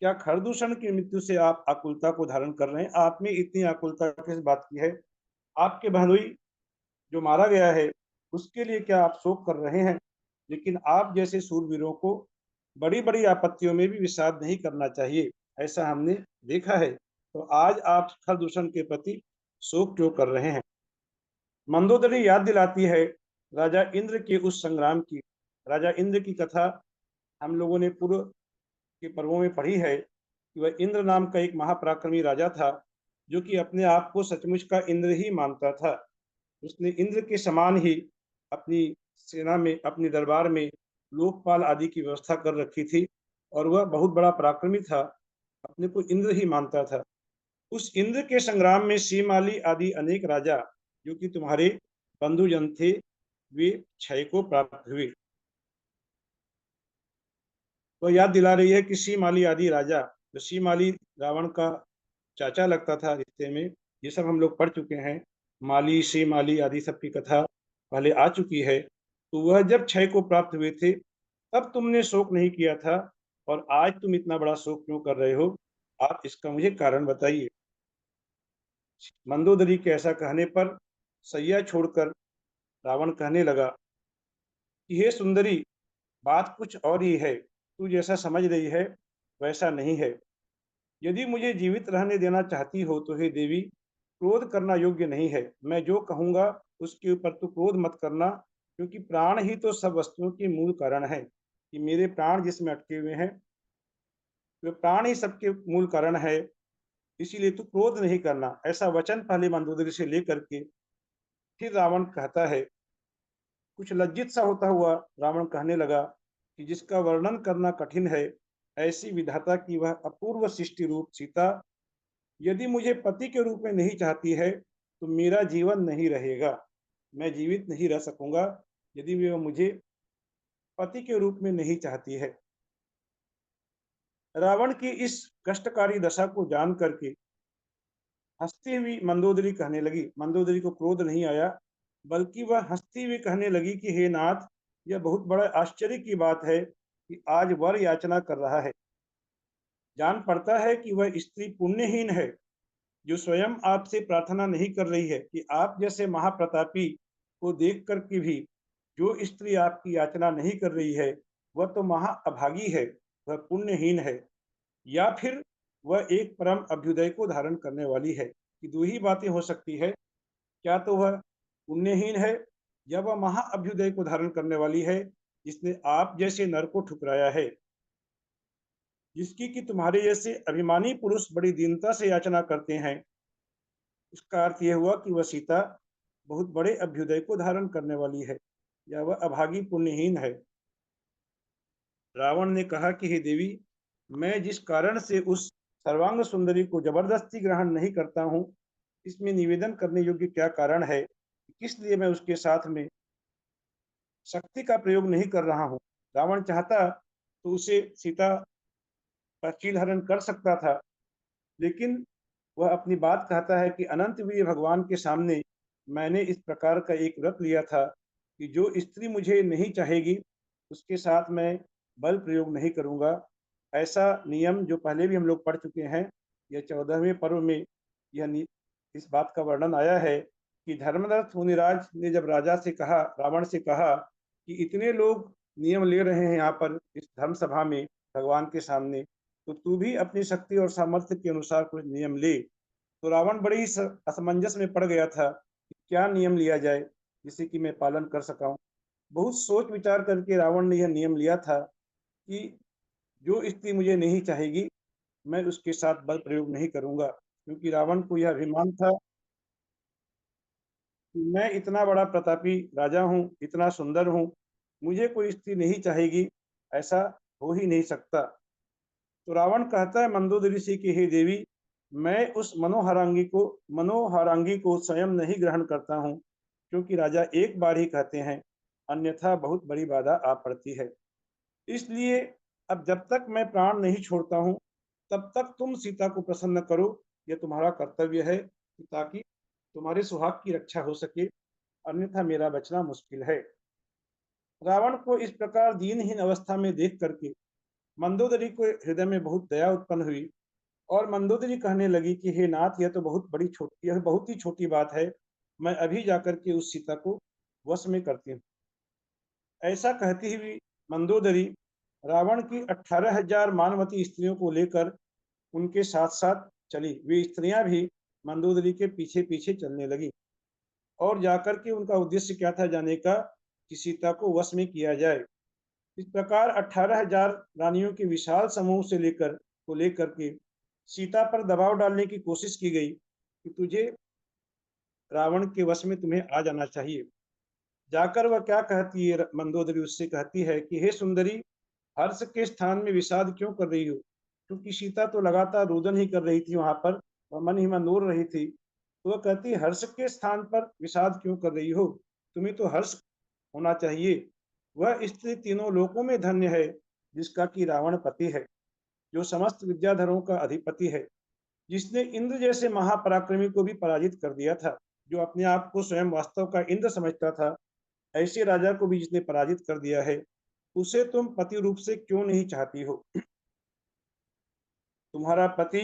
क्या खरदूषण की मृत्यु से आप आकुलता को धारण कर रहे हैं? आप में इतनी आकुलता किस बात की है? आपके बहनोई जो मारा गया है उसके लिए क्या आप शोक कर रहे हैं? लेकिन आप जैसे सूरवीरों को बड़ी बड़ी आपत्तियों में भी विषाद नहीं करना चाहिए, ऐसा हमने देखा है। तो आज आप खरदूषण के प्रति शोक क्यों कर रहे हैं? मंदोदरी याद दिलाती है राजा इंद्र के उस संग्राम की। राजा इंद्र की कथा हम लोगों ने पूर्व के पर्वों में पढ़ी है कि वह इंद्र नाम का एक महापराक्रमी राजा था, जो कि अपने आप को सचमुच का इंद्र ही मानता था। उसने इंद्र के समान ही अपनी सेना में, अपने दरबार में लोकपाल आदि की व्यवस्था कर रखी थी और वह बहुत बड़ा पराक्रमी था, अपने को इंद्र ही मानता था। उस इंद्र के संग्राम में सीमाली आदि अनेक राजा जो कि तुम्हारे बंधुजन थे, वे क्षय को प्राप्त हुए। तो याद दिला रही है कि सीमाली आदि राजा, जो सीमाली रावण का चाचा लगता था रिश्ते में, ये सब हम लोग पढ़ चुके हैं। माली, सीमाली आदि सब की कथा पहले आ चुकी है। तो वह जब क्षय को प्राप्त हुए थे तब तुमने शोक नहीं किया था, और आज तुम इतना बड़ा शोक क्यों कर रहे हो? आप इसका मुझे कारण बताइए। मंदोदरी के ऐसा कहने पर सैया छोड़कर रावण कहने लगा कि हे सुंदरी, बात कुछ और ही है। तू जैसा समझ रही है वैसा नहीं है। यदि मुझे जीवित रहने देना चाहती हो तो हे देवी, क्रोध करना योग्य नहीं है। मैं जो कहूंगा उसके ऊपर तू क्रोध मत करना, क्योंकि प्राण ही तो सब वस्तुओं के मूल कारण है। कि मेरे प्राण जिसमें अटके हुए हैं, वे प्राण ही सबके मूल कारण है, इसीलिए तू क्रोध नहीं करना। ऐसा वचन पहले मंदोदरी से लेकर के फिर रावण कहता है। कुछ लज्जित सा होता हुआ रावण कहने लगा कि जिसका वर्णन करना कठिन है, ऐसी विधाता की वह अपूर्व सृष्टि रूप सीता यदि मुझे पति के रूप में नहीं चाहती है तो मेरा जीवन नहीं रहेगा। मैं जीवित नहीं रह सकूंगा यदि वह मुझे पति के रूप में नहीं चाहती है। रावण की इस कष्टकारी दशा को जान करके हंसती हुई मंदोदरी कहने लगी। मंदोदरी को क्रोध नहीं आया, बल्कि वह हंसती हुई कहने लगी कि हे नाथ, यह बहुत बड़ा आश्चर्य की बात है कि आज वर याचना कर रहा है। जान पड़ता है कि वह स्त्री पुण्यहीन है, जो स्वयं आपसे प्रार्थना नहीं कर रही है कि आप जैसे महाप्रतापी को देख करके भी जो स्त्री आपकी याचना नहीं कर रही है वह तो महा अभागी है, वह पुण्यहीन है, या फिर वह एक परम अभ्युदय को धारण करने वाली है। कि दो ही बातें हो सकती है, क्या तो वह पुण्यहीन है या वह महा अभ्युदय को धारण करने वाली है, जिसने आप जैसे नर को ठुकराया है। जिसकी कि तुम्हारे जैसे अभिमानी पुरुष बड़ी दीनता से याचना करते हैं। इसका अर्थ यह हुआ कि वह सीता बहुत बड़े अभ्युदय को धारण करने वाली है, या वह अभागी पुण्यहीन है। रावण ने कहा कि हे देवी, मैं जिस कारण से उस सर्वांग सुंदरी को जबरदस्ती ग्रहण नहीं करता हूँ, इसमें निवेदन करने योग्य क्या कारण है? किस लिए मैं उसके साथ में शक्ति का प्रयोग नहीं कर रहा हूँ? रावण चाहता तो उसे सीता का चील हरण कर सकता था, लेकिन वह अपनी बात कहता है कि अनंत वीर भगवान के सामने मैंने इस प्रकार का एक व्रत लिया था कि जो स्त्री मुझे नहीं चाहेगी उसके साथ मैं बल प्रयोग नहीं करूंगा। ऐसा नियम जो पहले भी हम लोग पढ़ चुके हैं, यह 14वें पर्व में यह इस बात का वर्णन आया है कि धर्मरथ मुनिराज ने जब राजा से कहा, रावण से कहा कि इतने लोग नियम ले रहे हैं यहाँ पर इस धर्म सभा में भगवान के सामने, तो तू भी अपनी शक्ति और सामर्थ्य के अनुसार कुछ नियम ले। तो रावण बड़े ही असमंजस में पड़ गया था कि क्या नियम लिया जाए, जिससे कि मैं पालन कर सका हूँ। बहुत सोच विचार करके रावण ने यह नियम लिया था कि जो स्त्री मुझे नहीं चाहेगी मैं उसके साथ बल प्रयोग नहीं करूंगा, क्योंकि रावण को यह अभिमान था कि मैं इतना बड़ा प्रतापी राजा हूँ, इतना सुंदर हूँ, मुझे कोई स्त्री नहीं चाहेगी, ऐसा हो ही नहीं सकता। तो रावण कहता है मंदोदरी से कि हे देवी, मैं उस मनोहरांगी को स्वयं नहीं ग्रहण करता हूँ, क्योंकि राजा एक बार ही कहते हैं, अन्यथा बहुत बड़ी बाधा आ पड़ती है। इसलिए अब जब तक मैं प्राण नहीं छोड़ता हूँ तब तक तुम सीता को प्रसन्न करो, यह तुम्हारा कर्तव्य है, ताकि तुम्हारे सुहाग की रक्षा हो सके, अन्यथा मेरा बचना मुश्किल है। रावण को इस प्रकार दीनहीन अवस्था में देख करके मंदोदरी को हृदय में बहुत दया उत्पन्न हुई और मंदोदरी कहने लगी कि हे नाथ, यह तो बहुत ही छोटी बात है, मैं अभी जाकर के उस सीता को वश में करती हूँ। ऐसा कहती हुई मंदोदरी रावण की 18,000 मानवती स्त्रियों को लेकर उनके साथ साथ चली। वे स्त्रियां भी मंदोदरी के पीछे पीछे चलने लगी और जाकर के उनका उद्देश्य क्या था जाने का, कि सीता को वश में किया जाए। इस प्रकार 18,000 रानियों के विशाल समूह से लेकर के सीता पर दबाव डालने की कोशिश की गई कि तुझे रावण के वश में तुम्हें आ जाना चाहिए। जाकर वह क्या कहती है, मंदोदरी उससे कहती है कि हे सुंदरी, हर्ष के स्थान में विषाद क्यों कर रही हो? क्योंकि सीता तो लगातार रुदन ही कर रही थी, वहां पर वह मन ही मन रो रही थी। तो वह कहती है, हर्ष के स्थान पर विषाद क्यों कर रही हो? तुम्हें तो हर्ष होना चाहिए। वह स्त्री तीनों लोकों में धन्य है, जिसका कि रावण पति है, जो समस्त विद्याधरों का अधिपति है, जिसने इंद्र जैसे महापराक्रमी को भी पराजित कर दिया था, जो अपने आप को स्वयं वास्तव का इंद्र समझता था, ऐसे राजा को भी जिसने पराजित कर दिया है, उसे तुम पति रूप से क्यों नहीं चाहती हो? तुम्हारा पति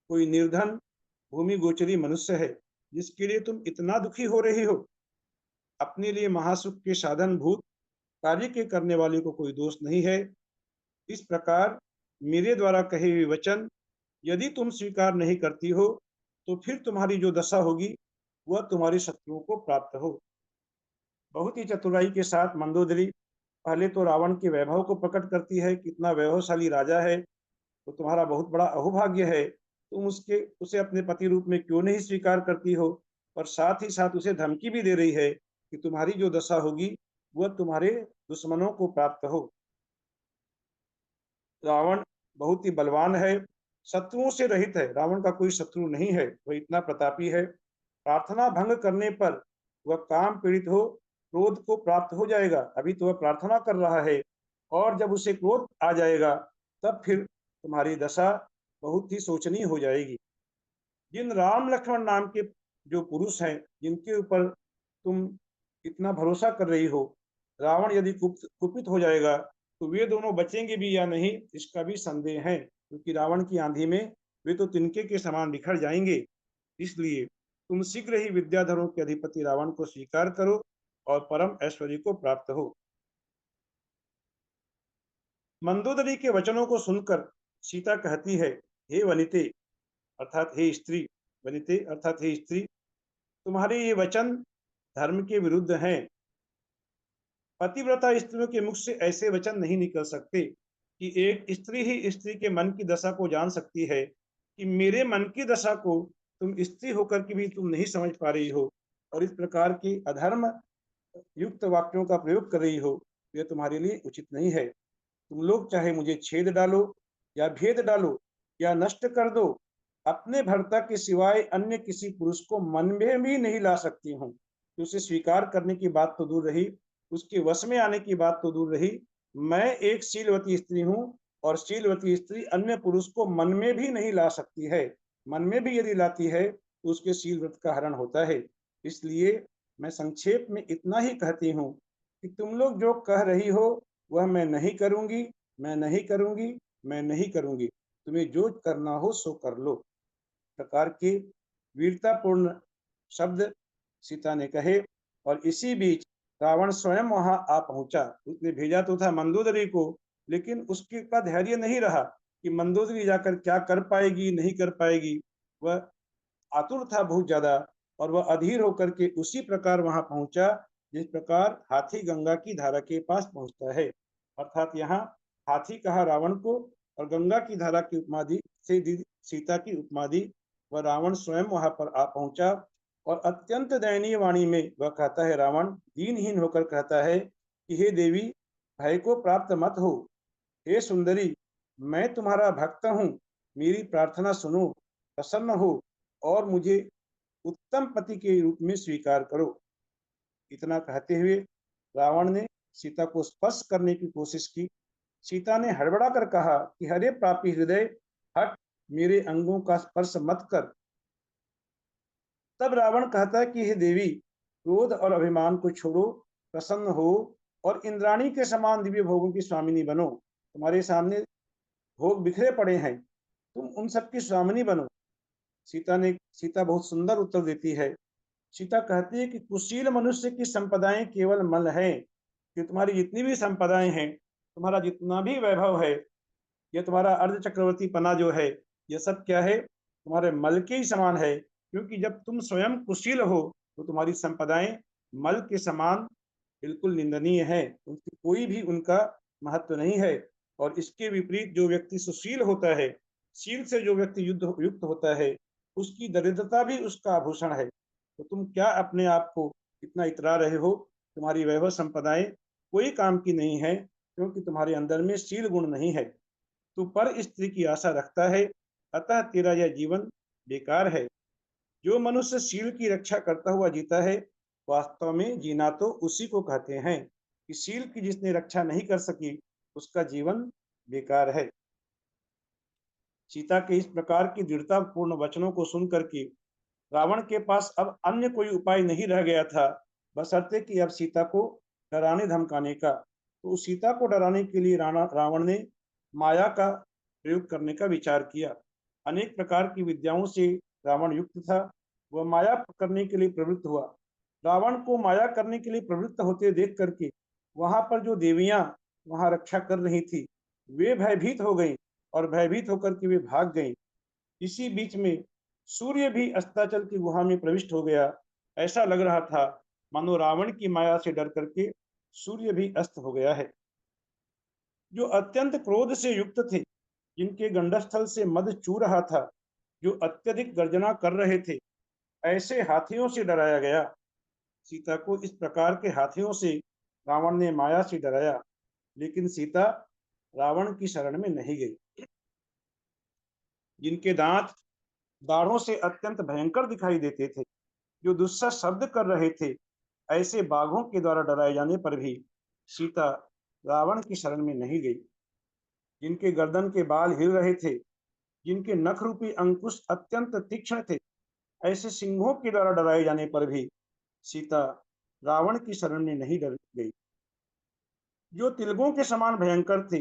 कोई निर्धन भूमि गोचरी मनुष्य है, जिसके लिए तुम इतना दुखी हो रही हो। अपने लिए महासुख के साधन भूत कार्य के करने वाले को कोई दोष नहीं है। इस प्रकार मेरे द्वारा कहे हुए वचन यदि तुम स्वीकार नहीं करती हो तो फिर तुम्हारी जो दशा होगी वह तुम्हारे शत्रुओं को प्राप्त हो। बहुत ही चतुराई के साथ मंदोदरी पहले तो रावण के वैभव को प्रकट करती है, कितना वैभवशाली राजा है, तो तुम्हारा बहुत बड़ा अहोभाग्य है, तुम उसे अपने पति रूप में क्यों नहीं स्वीकार करती हो। और साथ ही साथ उसे धमकी भी दे रही है कि तुम्हारी जो दशा होगी वह तुम्हारे दुश्मनों को प्राप्त हो। रावण बहुत ही बलवान है, शत्रुओं से रहित है, रावण का कोई शत्रु नहीं है, वह इतना प्रतापी है। प्रार्थना भंग करने पर वह काम पीड़ित हो क्रोध को प्राप्त हो जाएगा। अभी तो वह प्रार्थना कर रहा है और जब उसे क्रोध आ जाएगा तब फिर तुम्हारी दशा बहुत ही शोचनीय हो जाएगी। जिन राम लक्ष्मण नाम के जो पुरुष हैं, जिनके ऊपर तुम इतना भरोसा कर रही हो, रावण यदि कुपित हो जाएगा तो वे दोनों बचेंगे भी या नहीं, इसका भी संदेह है, क्योंकि रावण की आंधी में वे तो तिनके के समान बिखर जाएंगे। इसलिए तुम शीघ्र ही विद्याधरों के अधिपति रावण को स्वीकार करो और परम ऐश्वर्य को प्राप्त हो। मंदोदरी के वचनों को सुनकर सीता कहती है, हे वनिते अर्थात हे स्त्री, वनिते अर्थात हे स्त्री, तुम्हारे ये वचन धर्म के विरुद्ध हैं। पतिव्रता स्त्रियों के मुख से ऐसे वचन नहीं निकल सकते कि एक स्त्री ही स्त्री के मन की दशा को जान सकती है, कि मेरे मन की दशा को तुम स्त्री होकर के भी तुम नहीं समझ पा रही हो और इस प्रकार की अधर्म युक्त वाक्यों का प्रयोग कर रही हो, यह तुम्हारे लिए उचित नहीं है। तुम लोग चाहे मुझे छेद डालो या भेद डालो या नष्ट कर दो, अपने भर्ता के सिवाय अन्य किसी पुरुष को मन में भी नहीं ला सकती हूँ। तो उसे स्वीकार करने की बात तो दूर रही, उसके वश में आने की बात तो दूर रही, मैं एक शीलवती स्त्री हूँ और शीलवती स्त्री अन्य पुरुष को मन में भी नहीं ला सकती है। मन में भी यदि लाती है तो उसके शील व्रत का हरण होता है। इसलिए मैं संक्षेप में इतना ही कहती हूँ कि तुम लोग जो कह रही हो वह मैं नहीं करूंगी, मैं नहीं करूंगी, मैं नहीं करूंगी, तुम्हें जो करना हो सो कर लो। प्रकार के वीरतापूर्ण शब्द सीता ने कहे और इसी बीच रावण स्वयं वहां आ पहुंचा। उसने भेजा तो था मंदोदरी को, लेकिन उसके का धैर्य नहीं रहा कि मंदोदरी जाकर क्या कर पाएगी नहीं कर पाएगी। वह आतुर था बहुत ज्यादा और वह अधीर होकर के उसी प्रकार वहां पहुंचा जिस प्रकार हाथी गंगा की धारा के पास पहुंचता है। अर्थात यहाँ हाथी कहा रावण को और गंगा की धारा की उपमा दी से दी सीता की उपमा दी। वह रावण स्वयं वहां पर आ पहुंचा और अत्यंत दयनीय वाणी में वह कहता है, रावण दीनहीन होकर कहता है कि हे देवी, भय को प्राप्त मत हो। हे सुंदरी, मैं तुम्हारा भक्त हूँ, मेरी प्रार्थना सुनो, प्रसन्न हो और मुझे उत्तम पति के रूप में स्वीकार करो। इतना कहते हुए रावण ने सीता को स्पर्श करने की कोशिश की। सीता ने हड़बड़ा कर कहा कि हरे पापी हृदय, हट, मेरे अंगों का स्पर्श मत कर। तब रावण कहता है कि हे देवी, क्रोध और अभिमान को छोड़ो, प्रसन्न हो और इंद्राणी के समान दिव्य भोगों की स्वामिनी बनो। तुम्हारे सामने भोग बिखरे पड़े हैं, तुम उन सबकी स्वामिनी बनो। सीता बहुत सुंदर उत्तर देती है। सीता कहती है कि कुशील मनुष्य की संपदाएं केवल मल है, कि तुम्हारी जितनी भी संपदाएं हैं, तुम्हारा जितना भी वैभव है, ये तुम्हारा अर्ध चक्रवर्ती पना जो है, ये सब क्या है, तुम्हारे मल के ही समान है। क्योंकि जब तुम स्वयं कुशील हो तो तुम्हारी संपदाएं मल के समान बिल्कुल निंदनीय है, उनकी कोई भी उनका महत्व नहीं है। और इसके विपरीत जो व्यक्ति सुशील होता है, शील से जो व्यक्ति युक्त होता है, उसकी दरिद्रता भी उसका आभूषण है। तो तुम क्या अपने आप को इतना इतरा रहे हो? तुम्हारी वैभव संपदाएं कोई काम की नहीं है, क्योंकि तुम्हारे अंदर में शील गुण नहीं है। तू पर स्त्री की आशा रखता है, अतः तेरा यह जीवन बेकार है। जो मनुष्य शील की रक्षा करता हुआ जीता है, वास्तव में जीना तो उसी को कहते हैं। कि शील की जिसने रक्षा नहीं कर सकी, उसका जीवन बेकार है। सीता के इस प्रकार की दृढ़ता पूर्ण वचनों को सुनकर के रावण के पास अब अन्य कोई उपाय नहीं रह गया था, बशर्ते कि अब सीता को डराने धमकाने का। तो उस सीता को डराने के लिए रावण ने माया का प्रयोग करने का विचार किया। अनेक प्रकार की विद्याओं से रावण युक्त था, वह माया करने के लिए प्रवृत्त हुआ। रावण को माया करने के लिए प्रवृत्त होते देख करके वहां पर जो देवियां वहां रक्षा कर रही थी, वे भयभीत हो गईं और भयभीत होकर के वे भाग गईं। इसी बीच में सूर्य भी अस्ताचल की गुहा में प्रविष्ट हो गया। ऐसा लग रहा था मानो रावण की माया से डर करके सूर्य भी अस्त हो गया है। जो अत्यंत क्रोध से युक्त थे, जिनके गंडस्थल से मद चू रहा था, जो अत्यधिक गर्जना कर रहे थे, ऐसे हाथियों से डराया गया। सीता को इस प्रकार के हाथियों से रावण ने माया से डराया, लेकिन सीता रावण की शरण में नहीं गई। जिनके दांत दाढ़ों से अत्यंत भयंकर दिखाई देते थे, जो दुस्सह शब्द कर रहे थे, ऐसे बाघों के द्वारा डराए जाने पर भी सीता रावण की शरण में नहीं गई। जिनके गर्दन के बाल हिल रहे थे, जिनके नख रूपी अंकुश अत्यंत तीक्ष्ण थे, ऐसे सिंहों के द्वारा डराए जाने पर भी सीता रावण की शरण में नहीं डर गई। जो तिलकों के समान भयंकर थे,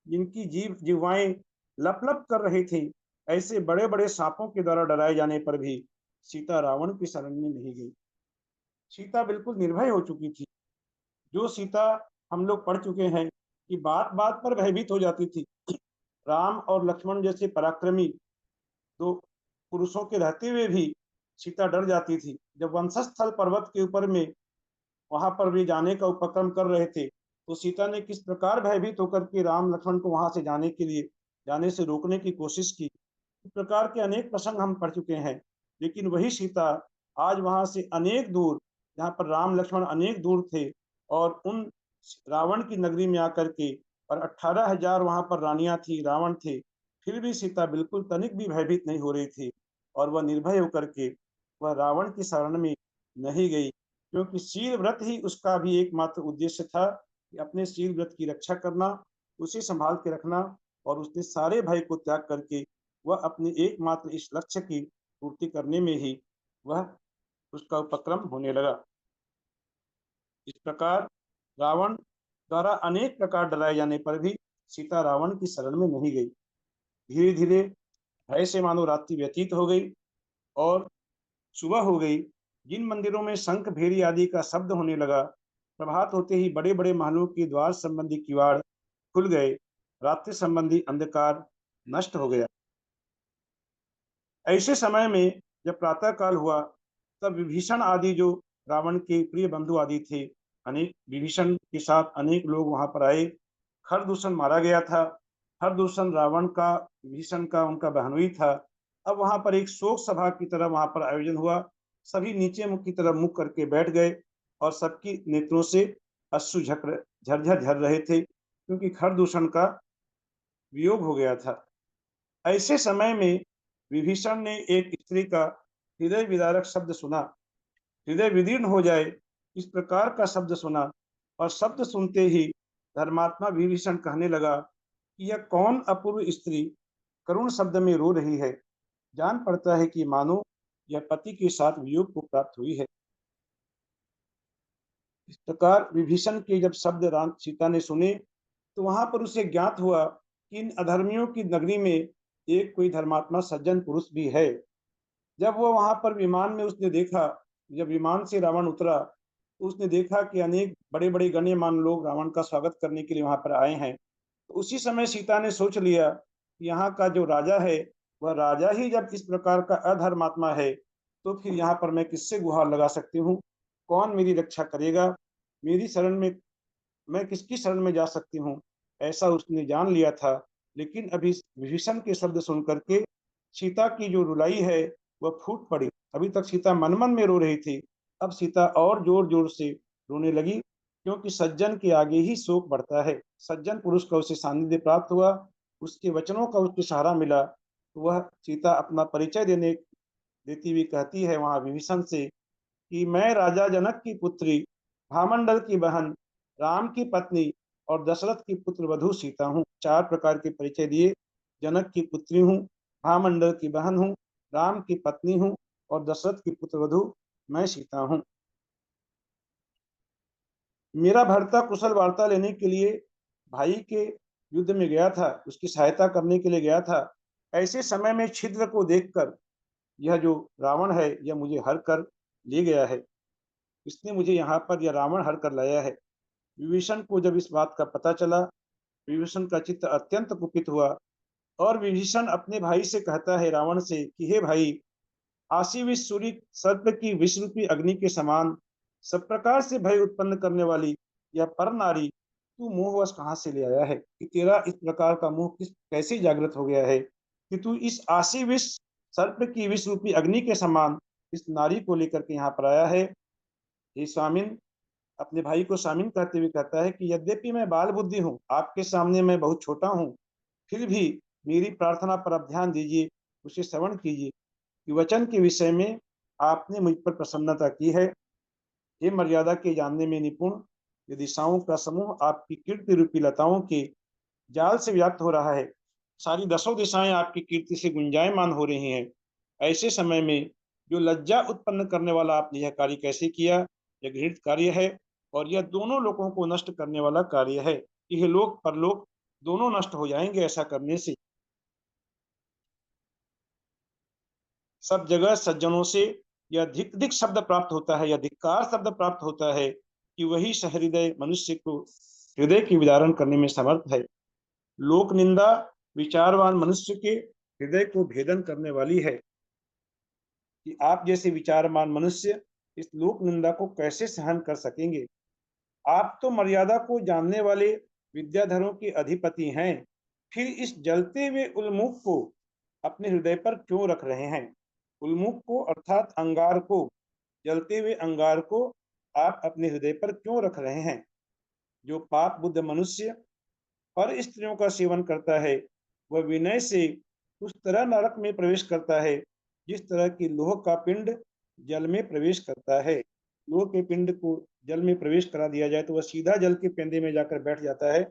जिनकी जिह्वाएं लप लप कर रही थी, ऐसे बड़े बड़े सांपों के द्वारा डराए जाने पर भी सीता रावण की शरण में नहीं गई। सीता बिल्कुल निर्भय हो चुकी थी। जो सीता हम लोग पढ़ चुके हैं कि बात बात पर भयभीत हो जाती थी। राम और लक्ष्मण जैसे पराक्रमी दो पुरुषों के रहते हुए भी सीता डर जाती थी। जब वंशस्थल पर्वत के ऊपर में वहां पर भी जाने का उपक्रम कर रहे थे, तो सीता ने किस प्रकार भयभीत होकर के राम लक्ष्मण को वहां से जाने से रोकने की कोशिश की। इस प्रकार के अनेक प्रसंग हम पढ़ चुके हैं। लेकिन वही सीता आज वहां से अनेक दूर, जहाँ पर राम लक्ष्मण अनेक दूर थे, और उन रावण की नगरी में आकर के, और 18,000 वहां पर रानियां थी, रावण थे, फिर भी सीता बिल्कुल तनिक भी भयभीत नहीं हो रही थी। और वह निर्भय होकर के वह रावण की शरण में नहीं गई, क्योंकि शील व्रत ही उसका भी एकमात्र उद्देश्य था कि अपने शील व्रत की रक्षा करना, उसे संभाल के रखना। और उसने सारे भय को त्याग करके वह अपने एकमात्र इस लक्ष्य की पूर्ति करने में ही वह उसका उपक्रम होने लगा। इस प्रकार रावण द्वारा अनेक प्रकार डराए जाने पर भी सीता रावण की शरण में नहीं गई। धीरे धीरे भय से मानो रात्रि व्यतीत हो गई और सुबह हो गई। जिन मंदिरों में शंख भेरी आदि का शब्द होने लगा, प्रभात होते ही बड़े बड़े महलों के द्वार संबंधी किवाड़ खुल गए, रात्रि संबंधी अंधकार नष्ट हो गया। ऐसे समय में जब प्रातः काल हुआ, तब विभीषण आदि जो रावण के प्रिय बंधु आदि थे, अनेक विभीषण के साथ अनेक लोग वहां पर आए। खरदूषण मारा गया था। खरदूषण रावण का, विभीषण का, उनका बहनोई था। अब वहां पर एक शोक सभा की तरह वहां पर आयोजन हुआ। सभी नीचे मुख की तरफ मुख करके बैठ गए और सबकी नेत्रों से अश्रु झरझर झर रहे थे, क्योंकि खरदूषण का वियोग हो गया था। ऐसे समय में विभीषण ने एक स्त्री का हृदय विदारक शब्द सुना। हृदय विदीर्ण हो जाए इस प्रकार का शब्द सुना, और शब्द सुनते ही धर्मात्मा विभीषण कहने लगा कि यह कौन अपूर्व स्त्री करुण शब्द में रो रही है। जान पड़ता है कि मानो यह पति के साथ वियोग को प्राप्त हुई है। इस प्रकार विभीषण के जब शब्द राम सीता ने सुने, तो वहां पर उसे ज्ञात हुआ कि इन अधर्मियों की नगरी में एक कोई धर्मात्मा सज्जन पुरुष भी है। जब वो वहां पर विमान में उसने देखा, जब विमान से रावण उतरा, तो उसने देखा कि अनेक बड़े बड़े गण्यमान लोग रावण का स्वागत करने के लिए वहां पर आए हैं। तो उसी समय सीता ने सोच लिया कि यहाँ का जो राजा है, वह राजा ही जब इस प्रकार का अधर्मात्मा है, तो फिर यहाँ पर मैं किससे गुहार लगा सकती हूँ? कौन मेरी रक्षा करेगा? मेरी शरण में, मैं किसकी शरण में जा सकती हूँ? ऐसा उसने जान लिया था। लेकिन अभी विभीषण के शब्द सुन करके सीता की जो रुलाई है वह फूट पड़ी। अभी तक सीता मन मन में रो रही थी, अब सीता और जोर जोर से रोने लगी, क्योंकि सज्जन के आगे ही शोक बढ़ता है। सज्जन पुरुष का उसे सानिध्य प्राप्त हुआ, उसके वचनों का उसको सहारा मिला, तो वह सीता अपना परिचय देती हुई कहती है वहां विभीषण से कि मैं राजा जनक की पुत्री, भामंडल की बहन, राम की पत्नी और दशरथ की पुत्र वधु सीता हूँ। 4 प्रकार के परिचय दिए। जनक की पुत्री हूँ, भामंडल की बहन हूँ, राम की पत्नी हूँ और दशरथ की पुत्र वधु मैं सीता हूँ। मेरा भर्ता कुशल वार्ता लेने के लिए भाई के युद्ध में गया था, उसकी सहायता करने के लिए गया था। ऐसे समय में छिद्र को देखकर यह जो रावण है, यह मुझे हर कर ले गया है। इसने मुझे यहाँ पर यह रावण हर कर लाया है। विभीषण को जब इस बात का पता चला, विभीषण का चित्त अत्यंत कुपित हुआ, और विभीषण अपने भाई से कहता है रावण से कि हे भाई, आशी विष सूर्य सर्प की विष रूपी अग्नि के समान सब प्रकार से भय उत्पन्न करने वाली यह पर नारी तू मोहवश कहाँ से ले आया है? कि तेरा इस प्रकार का मोह कैसे जागृत हो गया है कि तू इस आशी विष सर्प की विष रूपी अग्नि के समान इस नारी को लेकर के यहाँ पर आया है? हे स्वामिन, अपने भाई को स्वामिन कहते हुए कहता है कि यद्यपि मैं बाल बुद्धि हूँ, आपके सामने मैं बहुत छोटा हूँ, फिर भी मेरी प्रार्थना पर आप ध्यान दीजिए, उसे श्रवण कीजिए कि वचन के विषय में आपने मुझ पर प्रसन्नता की है। ये मर्यादा के जानने में निपुण ये दिशाओं का समूह आपकी कीर्ति रूपी लताओं के जाल से व्याप्त हो रहा है। सारी 10 दिशाएं आपकी कीर्ति से गुंजायमान हो रही हैं। ऐसे समय में जो लज्जा उत्पन्न करने वाला आपने यह कार्य कैसे किया? यह घृणित कार्य है, और यह दोनों लोगों को नष्ट करने वाला कार्य है। यह लोक परलोक दोनों नष्ट हो जाएंगे ऐसा करने से। सब जगह सज्जनों से यह धिक धिक शब्द प्राप्त होता है, यह धिक्कार शब्द प्राप्त होता है कि वही सहृदय मनुष्य को हृदय की विदारण करने में समर्थ है। लोक निंदा विचारवान मनुष्य के हृदय को भेदन करने वाली है कि आप जैसे विचारवान मनुष्य इस लोक निंदा को कैसे सहन कर सकेंगे? आप तो मर्यादा को जानने वाले विद्याधरों के अधिपति हैं, फिर इस जलते हुए उल्मुख को अपने हृदय पर क्यों रख रहे हैं? उल्मुख को अर्थात अंगार को, जलते हुए अंगार को आप अपने हृदय पर क्यों रख रहे हैं? जो पाप बुद्ध मनुष्य पर स्त्रियों का सेवन करता है, वह विनय से उस तरह नरक में प्रवेश करता है जिस तरह की लोह का पिंड जल में प्रवेश करता है। लोह के पिंड को जल में प्रवेश करा दिया जाए तो वह सीधा जल के पेंदे में जाकर बैठ जाता है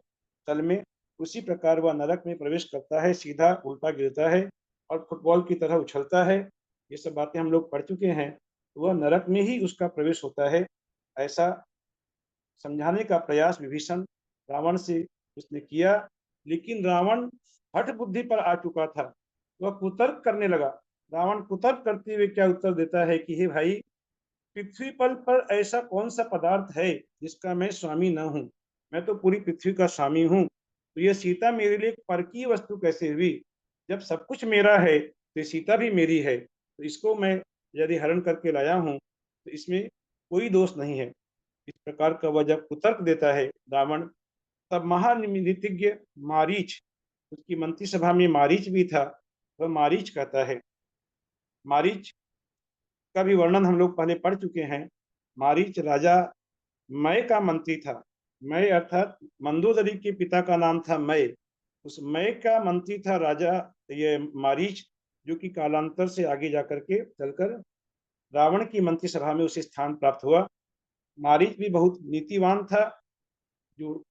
तल में। उसी प्रकार वह नरक में प्रवेश करता है, सीधा उल्टा गिरता है और फुटबॉल की तरह उछलता है। ये सब बातें हम लोग पढ़ चुके हैं। तो वह नरक में ही उसका प्रवेश होता है, ऐसा समझाने का प्रयास विभीषण रावण से उसने किया। लेकिन रावण हठ बुद्धि पर आ चुका था, वह कुतर्क करने लगा। रावण कुतर्क करते हुए क्या उत्तर देता है कि हे भाई, पृथ्वी पर ऐसा कौन सा पदार्थ है जिसका मैं स्वामी न हूँ? मैं तो पूरी पृथ्वी का स्वामी हूँ, तो यह सीता मेरे लिए एक परकीय वस्तु कैसे हुई? जब सब कुछ मेरा है तो सीता भी मेरी है, तो इसको मैं यदि हरण करके लाया हूँ तो इसमें कोई दोष नहीं है। इस प्रकार का वह जब कुतर्क देता है रावण, तब महानीतिज्ञ मारीच, उसकी मंत्रिसभा में मारीच भी था, वह मारीच कहता है। मारीच का भी वर्णन हम लोग पहले पढ़ चुके हैं। मारीच राजा मय का मंत्री था। मय अर्थात मंदोदरी के पिता का नाम था मय। उस मय का मंत्री था राजा ये मारीच, जो कि कालांतर से आगे जाकर के चलकर रावण की मंत्रिसभा में उसे स्थान प्राप्त हुआ। मारीच भी बहुत नीतिवान था। जो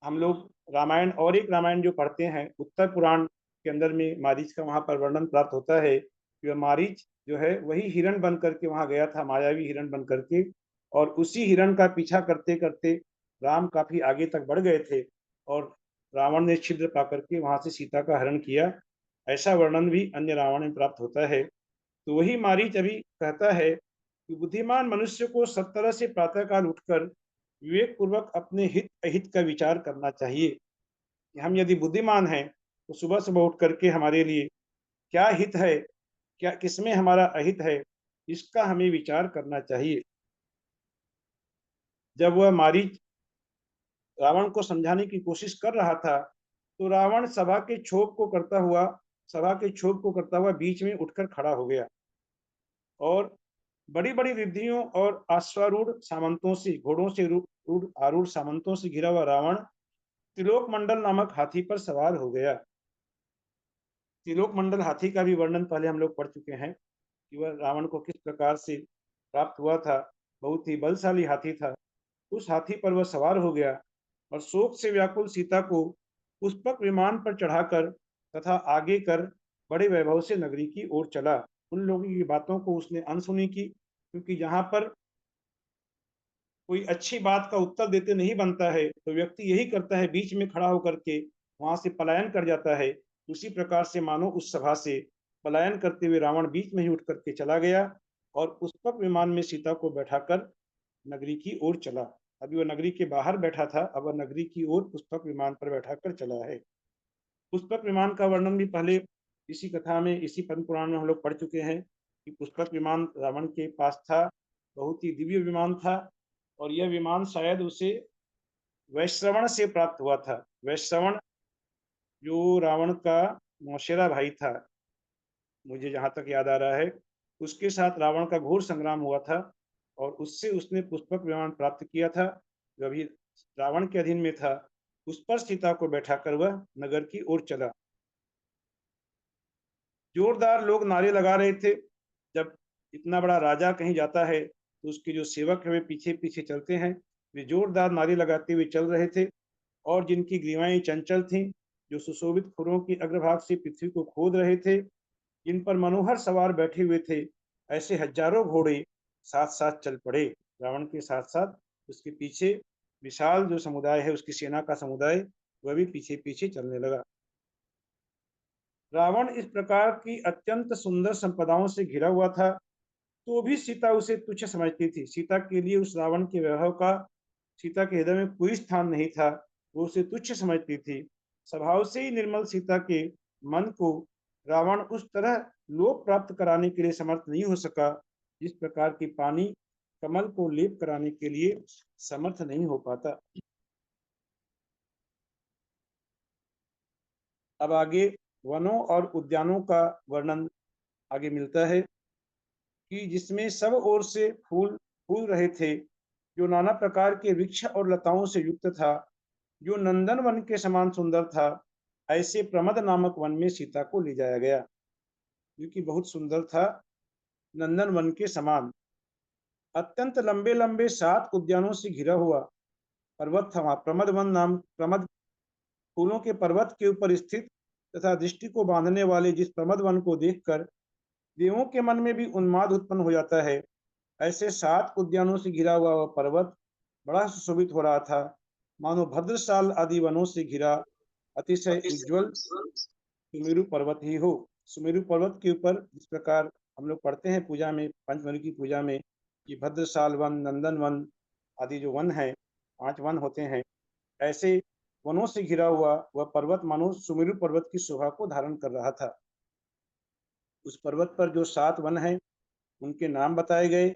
हम लोग रामायण और एक रामायण जो पढ़ते हैं, उत्तर पुराण के अंदर में मारीच का वहां पर वर्णन प्राप्त होता है कि वह मारीच जो है वही हिरण बन करके वहां गया था, मायावी हिरण बन करके, और उसी हिरण का पीछा करते करते राम काफी आगे तक बढ़ गए थे और रावण ने छिद्र पा करके वहां से सीता का हरण किया। ऐसा वर्णन भी अन्य रावण में प्राप्त होता है। तो वही मारीच अभी कहता है कि बुद्धिमान मनुष्य को सब तरह से प्रातःकाल उठकर विवेक पूर्वक अपने हित अहित का विचार करना चाहिए कि हम यदि बुद्धिमान हैं तो सुबह सुबह उठ करके हमारे लिए क्या हित है, क्या किसमें हमारा अहित है, इसका हमें विचार करना चाहिए। जब वह मारीच रावण को समझाने की कोशिश कर रहा था तो रावण सभा के क्षोभ को करता हुआ बीच में उठकर खड़ा हो गया और बड़ी बड़ी रिद्धियों और अश्वारूढ़ सामंतों से, घोड़ों से आरूढ़ सामंतों से घिरा हुआ रावण त्रिलोक मंडल नामक हाथी पर सवार हो गया। त्रिलोक मंडल हाथी का भी वर्णन पहले हम लोग पढ़ चुके हैं कि वह रावण को किस प्रकार से प्राप्त हुआ था। बहुत ही बलशाली हाथी था। उस हाथी पर वह सवार हो गया और शोक से व्याकुल सीता को पुष्पक विमान पर चढ़ाकर तथा आगे कर बड़े वैभव से नगरी की ओर चला। उन लोगों की बातों को उसने अनसुनी की, क्योंकि जहां पर कोई अच्छी बात का उत्तर देते नहीं बनता है तो व्यक्ति यही करता है, बीच में खड़ा होकर के वहां से पलायन कर जाता है। उसी प्रकार से मानो उस सभा से पलायन करते हुए रावण बीच में ही उठ करके चला गया और पुष्पक विमान में सीता को बैठाकर नगरी की ओर चला। अभी वह नगरी के बाहर बैठा था, अब वह नगरी की ओर पुष्पक विमान पर बैठाकर चला है। पुष्पक विमान का वर्णन भी पहले इसी कथा में, इसी पद्म पुराण में हम लोग पढ़ चुके हैं कि पुष्पक विमान रावण के पास था। बहुत ही दिव्य विमान था और यह विमान शायद उसे वैश्रवण से प्राप्त हुआ था। वैश्रवण जो रावण का मौसेरा भाई था, मुझे जहां तक याद आ रहा है, उसके साथ रावण का घोर संग्राम हुआ था और उससे उसने पुष्पक विमान प्राप्त किया था जो अभी रावण के अधीन में था। उस पर सीता को बैठाकर वह नगर की ओर चला। जोरदार लोग नारे लगा रहे थे। जब इतना बड़ा राजा कहीं जाता है तो उसके जो सेवक है वे पीछे पीछे चलते हैं। वे जोरदार नारे लगाते हुए चल रहे थे और जिनकी ग्रीवाएं चंचल थीं, जो सुशोभित खुरों की अग्रभाग से पृथ्वी को खोद रहे थे, जिन पर मनोहर सवार बैठे हुए थे, ऐसे हजारों घोड़े साथ साथ चल पड़े। रावण के साथ साथ उसके पीछे विशाल जो समुदाय है, उसकी सेना का समुदाय, वह भी पीछे पीछे चलने लगा। रावण इस प्रकार की अत्यंत सुंदर संपदाओं से घिरा हुआ था तो भी सीता उसे तुच्छ समझती थी। सीता के लिए उस रावण के वैभव का सीता के हृदय में कोई स्थान नहीं था। वो उसे तुच्छ समझती थी। स्वभाव से ही निर्मल सीता के मन को रावण उस तरह लोक प्राप्त कराने के लिए समर्थ नहीं हो सका जिस प्रकार की पानी कमल को लेप कराने के लिए समर्थ नहीं हो पाता। अब आगे वनों और उद्यानों का वर्णन आगे मिलता है कि जिसमें सब ओर से फूल फूल रहे थे, जो नाना प्रकार के वृक्ष और लताओं से युक्त था, जो नंदन वन के समान सुंदर था। ऐसे प्रमद नामक वन में सीता को ले जाया गया, जो कि बहुत सुंदर था, नंदन वन के समान। अत्यंत लंबे लंबे 7 उद्यानों से घिरा हुआ पर्वत था वहां। प्रमद वन नाम, प्रमद फूलों के पर्वत के ऊपर स्थित तथा दृष्टि को बांधने वाले जिस प्रमद वन को देखकर देवों के मन में भी उन्माद उत्पन्न हो जाता है, ऐसे 7 उद्यानों से घिरा हुआ वह पर्वत बड़ा सुशोभित हो रहा था, मानो भद्रशाल आदि वनों से घिरा अतिशय उज्ज्वल सुमेरु पर्वत ही हो। सुमेरु पर्वत के ऊपर जिस प्रकार हम लोग पढ़ते हैं पूजा में, पंचमरी की पूजा में, कि भद्रशाल वन, नंदन वन आदि जो वन है, 5 वन होते हैं, ऐसे वनों से घिरा हुआ वह पर्वत मानो सुमेरु पर्वत की शोभा को धारण कर रहा था। उस पर्वत पर जो 7 वन हैं उनके नाम बताए गए,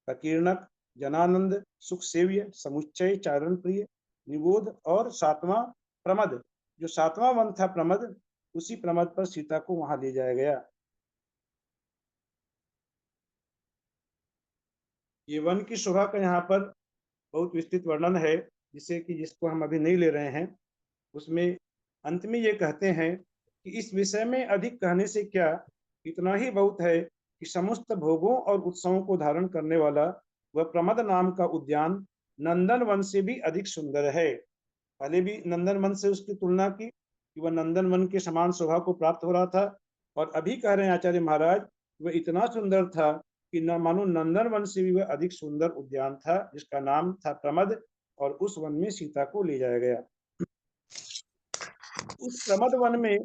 ककीर्णक, जनानंद, सुख सेव्य, समुच्चय, चारण प्रिय, निबोध और सातवां प्रमद। जो सातवां वन था प्रमद, उसी प्रमद पर सीता को वहां ले जाया गया। ये वन की शोभा का यहाँ पर बहुत विस्तृत वर्णन है, जिसको हम अभी नहीं ले रहे हैं। उसमें अंत में ये कहते हैं कि इस विषय में अधिक कहने से क्या, इतना ही बहुत है कि समस्त भोगों और उत्सवों को धारण करने वाला वह प्रमद नाम का उद्यान नंदन वन से भी अधिक सुंदर है। पहले भी नंदन वन से उसकी तुलना की कि वह नंदन वन के समान शोभा को प्राप्त हो रहा था, और अभी कह रहे हैं आचार्य महाराज वह इतना सुंदर था कि न मानो नंदन वन से भी वह अधिक सुंदर उद्यान था, जिसका नाम था प्रमद, और उस वन में सीता को ले जाया गया। उस प्रमद वन में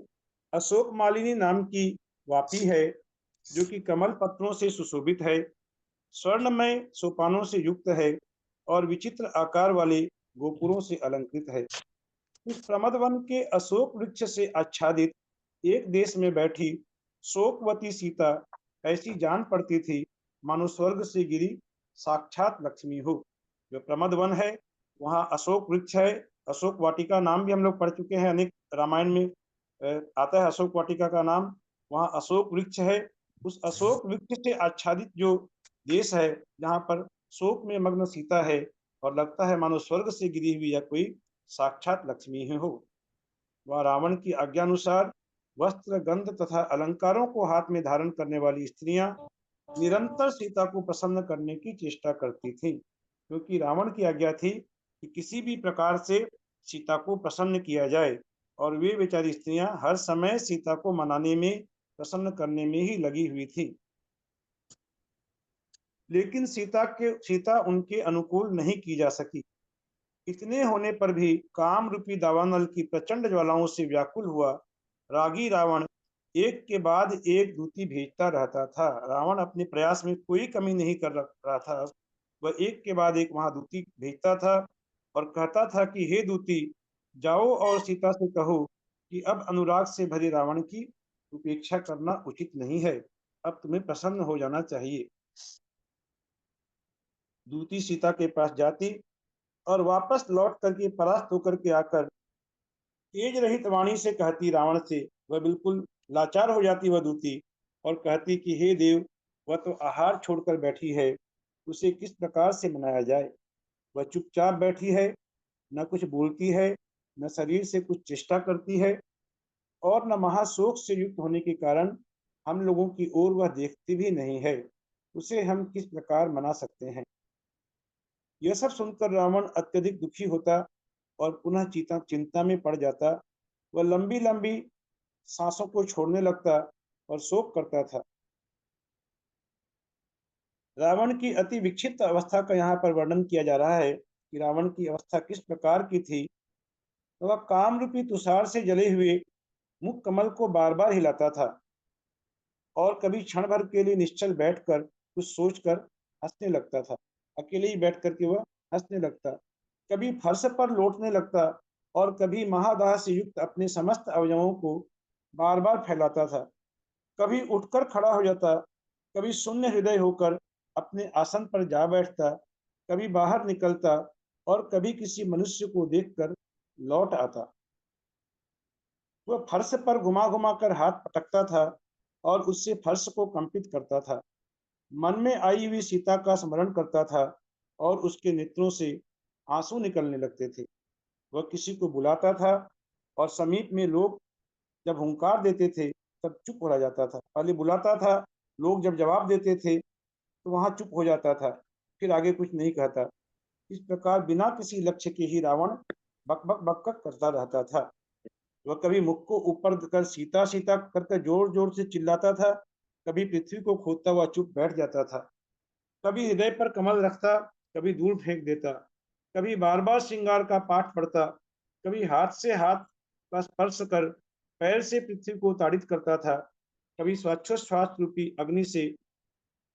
अशोक मालिनी नाम की वापी है, जो कि कमल पत्रों से सुशोभित है, स्वर्णमय सोपानों से युक्त है और विचित्र आकार वाले गोपुरों से अलंकृत है। उस प्रमद वन के अशोक वृक्ष से आच्छादित एक देश में बैठी शोकवती सीता ऐसी जान पड़ती थी मानो स्वर्ग से गिरी साक्षात लक्ष्मी हो। जो प्रमद वन है वहाँ अशोक वृक्ष है। अशोक वाटिका नाम भी हम लोग पढ़ चुके हैं, अनेक रामायण में आता है अशोक वाटिका का नाम। वहाँ अशोक वृक्ष है। उस अशोक वृक्ष से आच्छादित जो देश है, जहाँ पर शोक में मग्न सीता है और लगता है मानो स्वर्ग से गिरी हुई या कोई साक्षात लक्ष्मी ही हो। वह रावण की आज्ञानुसार वस्त्र, गंध तथा अलंकारों को हाथ में धारण करने वाली स्त्रियां निरंतर सीता को प्रसन्न करने की चेष्टा करती थीं, क्योंकि रावण की आज्ञा थी कि किसी भी प्रकार से सीता को प्रसन्न किया जाए, और वे बेचारी स्त्रियां हर समय सीता को मनाने में, प्रसन्न करने में ही लगी हुई थी। लेकिन सीता उनके अनुकूल नहीं की जा सकी। इतने होने पर भी काम रूपी दावानल की प्रचंड ज्वालाओं से व्याकुल हुआ रागी रावण एक के बाद एक दूती भेजता रहता था। रावण अपने प्रयास में कोई कमी नहीं कर रहा था। वह एक के बाद एक वहां दूती भेजता था और कहता था कि हे दूती, जाओ और सीता से कहो कि अब अनुराग से भरे रावण की उपेक्षा करना उचित नहीं है, अब तुम्हें प्रसन्न हो जाना चाहिए। दूती सीता के पास जाती और वापस लौट करके परास्त होकर के आकर तेज रहित वाणी से कहती रावण से। वह बिल्कुल लाचार हो जाती वह दूती और कहती कि हे देव, वह तो आहार छोड़कर बैठी है, उसे किस प्रकार से मनाया जाए। वह चुपचाप बैठी है, न कुछ बोलती है, न शरीर से कुछ चेष्टा करती है, और न महाशोक से युक्त होने के कारण हम लोगों की ओर वह देखती भी नहीं है। उसे हम किस प्रकार मना सकते हैं। यह सब सुनकर रावण अत्यधिक दुखी होता और पुनः चिंता में पड़ जाता। वह लंबी लंबी सांसों को छोड़ने लगता और शोक करता था। रावण की अति विक्षिप्त अवस्था का यहाँ पर वर्णन किया जा रहा है कि रावण की अवस्था किस प्रकार की थी। तो वह काम रूपी तुषार से जले हुए मुख कमल को बार बार हिलाता था और कभी क्षण भर के लिए निश्चल बैठकर कुछ सोचकर हंसने लगता था। अकेले ही बैठ करके वह हंसने लगता, कभी फर्श पर लौटने लगता और कभी महादाह से युक्त अपने समस्त अवयवों को बार बार फैलाता था। कभी उठकर खड़ा हो जाता, कभी शून्य हृदय होकर अपने आसन पर जा बैठता, कभी बाहर निकलता और कभी किसी मनुष्य को देखकर लौट आता। वह फर्श पर घुमा घुमा कर हाथ पटकता था और उससे फर्श को कंपित करता था। मन में आई हुई सीता का स्मरण करता था और उसके नेत्रों से आंसू निकलने लगते थे। वह किसी को बुलाता था और समीप में लोग जब हुंकार देते थे तब चुप हो जाता था। पहले बुलाता था, लोग जब जवाब देते थे तो वहां चुप हो जाता था, फिर आगे कुछ नहीं कहता। इस प्रकार बिना किसी लक्ष्य के ही रावण बकबक बकबक करता रहता था। वह कभी मुख को ऊपर कर सीता सीता करके जोर जोर से चिल्लाता था, कभी पृथ्वी को खोदता हुआ चुप बैठ जाता था, कभी हृदय पर कमल रखता, कभी दूर फेंक देता, कभी बार बार श्रृंगार का पाठ पढ़ता, कभी हाथ से हाथ का स्पर्श कर पैर से पृथ्वी को ताड़ित करता था, कभी श्वासोच्छ्वास रूपी अग्नि से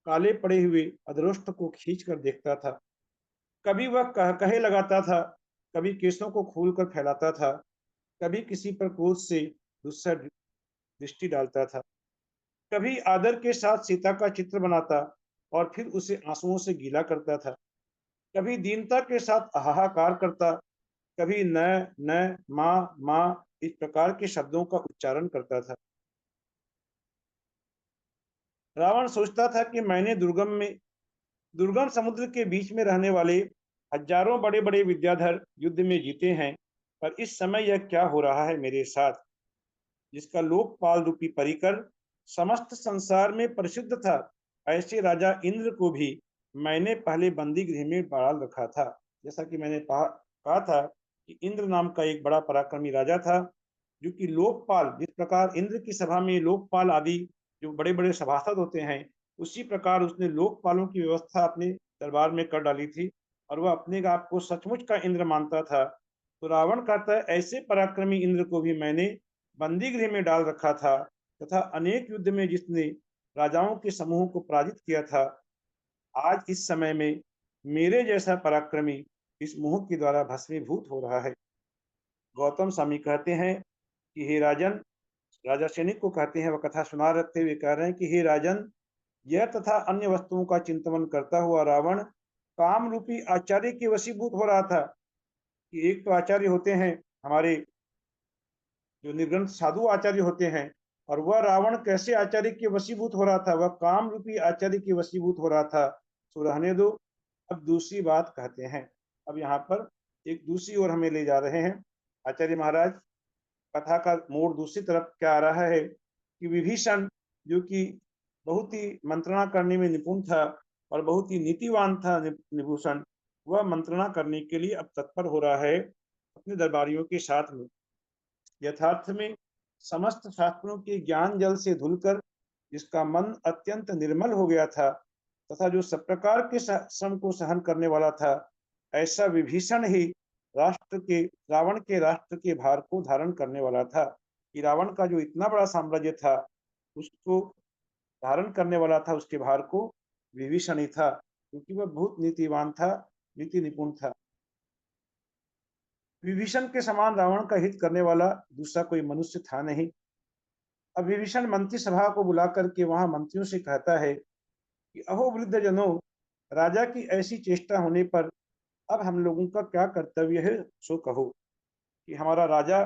काले पड़े हुए अधरोष्ठ को खींच कर देखता था, कभी वह कहे लगाता था, कभी केसों को खोलकर फैलाता था, कभी किसी पर क्रोध से दुस्सह दृष्टि डालता था, कभी आदर के साथ सीता का चित्र बनाता और फिर उसे आंसुओं से गीला करता था, कभी दीनता के साथ हाहाकार करता, कभी न न माँ इस प्रकार के शब्दों का उच्चारण करता था। रावण सोचता था कि मैंने दुर्गम समुद्र के बीच में रहने वाले हजारों बड़े बड़े विद्याधर युद्ध में जीते हैं, पर इस समय यह क्या हो रहा है मेरे साथ, जिसका लोकपाल रूपी परिकर समस्त संसार में प्रसिद्ध था। ऐसे राजा इंद्र को भी मैंने पहले बंदी गृह में डाल रखा था। जैसा कि मैंने कहा था कि इंद्र नाम का एक बड़ा पराक्रमी राजा था, जो कि लोकपाल, जिस प्रकार इंद्र की सभा में लोकपाल आदि जो बड़े बड़े सभासद होते हैं, उसी प्रकार उसने लोकपालों की व्यवस्था अपने दरबार में कर डाली थी, और वह अपने आप को सचमुच का इंद्र मानता था। तो रावण कहता है, ऐसे पराक्रमी इंद्र को भी मैंने बंदी गृह में डाल रखा था, तथा अनेक युद्ध में जिसने राजाओं के समूह को पराजित किया था, आज इस समय में मेरे जैसा पराक्रमी इस मोह के द्वारा भस्मीभूत हो रहा है। गौतम स्वामी कहते हैं कि हे राजन, राजा सैनिक को कहते हैं, वह कथा सुना रखते हुए कह रहे हैं कि हे राजन, यह तथा अन्य वस्तुओं का चिंतन करता हुआ रावण काम रूपी आचार्य के वशीभूत हो रहा था। कि एक तो आचार्य होते हैं हमारे जो निर्ग्रंथ साधु आचार्य होते हैं, और वह रावण कैसे आचार्य के वशीभूत हो रहा था, वह काम रूपी आचार्य के वशीभूत हो रहा था। तो रहने दो, अब दूसरी बात कहते हैं। अब यहाँ पर एक दूसरी ओर हमें ले जा रहे हैं आचार्य महाराज। कथा का मोड़ दूसरी तरफ क्या आ रहा है कि विभीषण, जो कि बहुत ही मंत्रणा करने में निपुण था और बहुत ही नीतिवान था विभूषण, वह मंत्रणा करने के लिए अब तत्पर हो रहा है अपने दरबारियों के साथ में। यथार्थ में समस्त शास्त्रों के ज्ञान जल से धुलकर जिसका मन अत्यंत निर्मल हो गया था, तथा जो सब प्रकार के श्रम को सहन करने वाला था, ऐसा विभीषण ही रावण के राष्ट्र के भार को धारण करने वाला था। कि रावण का जो इतना बड़ा साम्राज्य था, उसको धारण करने वाला था, उसके भार को विभीषण ही था, क्योंकि वह बहुत नीतिवान था, नीति निपुण था। विभीषण के समान रावण का हित करने वाला दूसरा कोई मनुष्य था नहीं। अब विभीषण मंत्री सभा को बुला करके वहां मंत्रियों से कहता है कि अहो वृद्ध जनों, राजा की ऐसी चेष्टा होने पर अब हम लोगों का क्या कर्तव्य है, सो कहो। कि हमारा राजा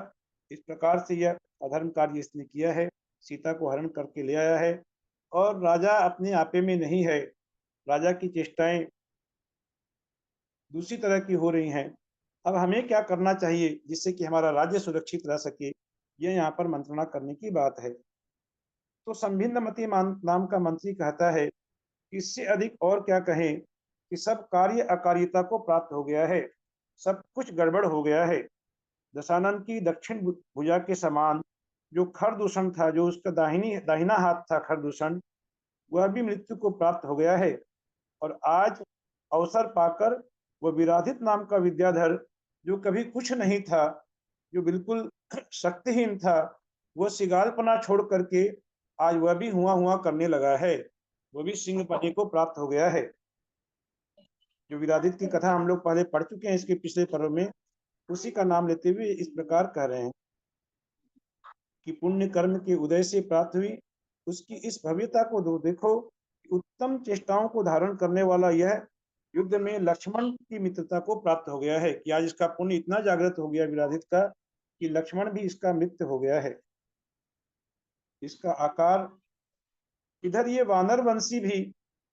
इस प्रकार से यह अधर्म कार्य इसने किया है, सीता को हरण करके ले आया है, और राजा अपने आपे में नहीं है, राजा की चेष्टाएं दूसरी तरह की हो रही हैं। अब हमें क्या करना चाहिए जिससे कि हमारा राज्य सुरक्षित रह सके, यह यहाँ पर मंत्रणा करने की बात है। तो संभिन्नमति नाम का मंत्री कहता है, इससे अधिक और क्या कहें कि सब कार्य अकार्यता को प्राप्त हो गया है, सब कुछ गड़बड़ हो गया है। दशानन की दक्षिण भुजा के समान जो खरदूषण था, जो उसका दाहिना हाथ था खरदूषण, वह भी मृत्यु को प्राप्त हो गया है। और आज अवसर पाकर वह विराधित नाम का विद्याधर, जो कभी कुछ नहीं था, जो बिल्कुल शक्तिहीन था, वह सिगालपना छोड़ करके आज वह भी हुआ करने लगा है, वह भी सिंह पने को प्राप्त हो गया है। जो विराधित की कथा हम लोग पहले पढ़ चुके हैं इसके पिछले पर्व में, उसी का नाम लेते हुए इस प्रकार कह रहे हैं कि पुण्य कर्म के उदय से प्राप्त हुई उसकी इस भव्यता को देखो। उत्तम चेष्टाओं को धारण करने वाला यह युद्ध में लक्ष्मण की मित्रता को प्राप्त हो गया है। कि आज इसका पुण्य इतना जागृत हो गया विराधित का कि लक्ष्मण भी इसका मित्र हो गया है। इसका आकार, इधर ये वानर वंशी भी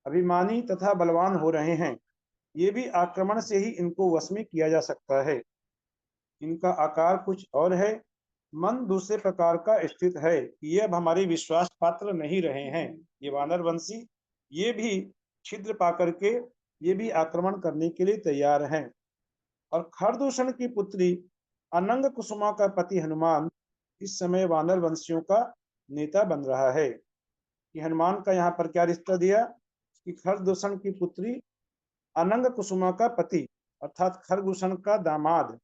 अभिमानी तथा बलवान हो रहे हैं, ये भी आक्रमण से ही इनको वश में किया जा सकता है। इनका आकार कुछ और है, मन दूसरे प्रकार का स्थित है। ये अब हमारे विश्वास पात्र नहीं रहे हैं। ये वानर वंशी, ये भी छिद्र पा करके ये भी आक्रमण करने के लिए तैयार हैं। और खरदूषण की पुत्री अनंग कुसुमा का पति हनुमान इस समय वानर वंशियों का नेता बन रहा है। कि हनुमान का यहाँ पर क्या रिश्ता दिया कि खरदूषण की पुत्री अनंग कुसुमा का पति अर्थात खरदूषण का दामाद,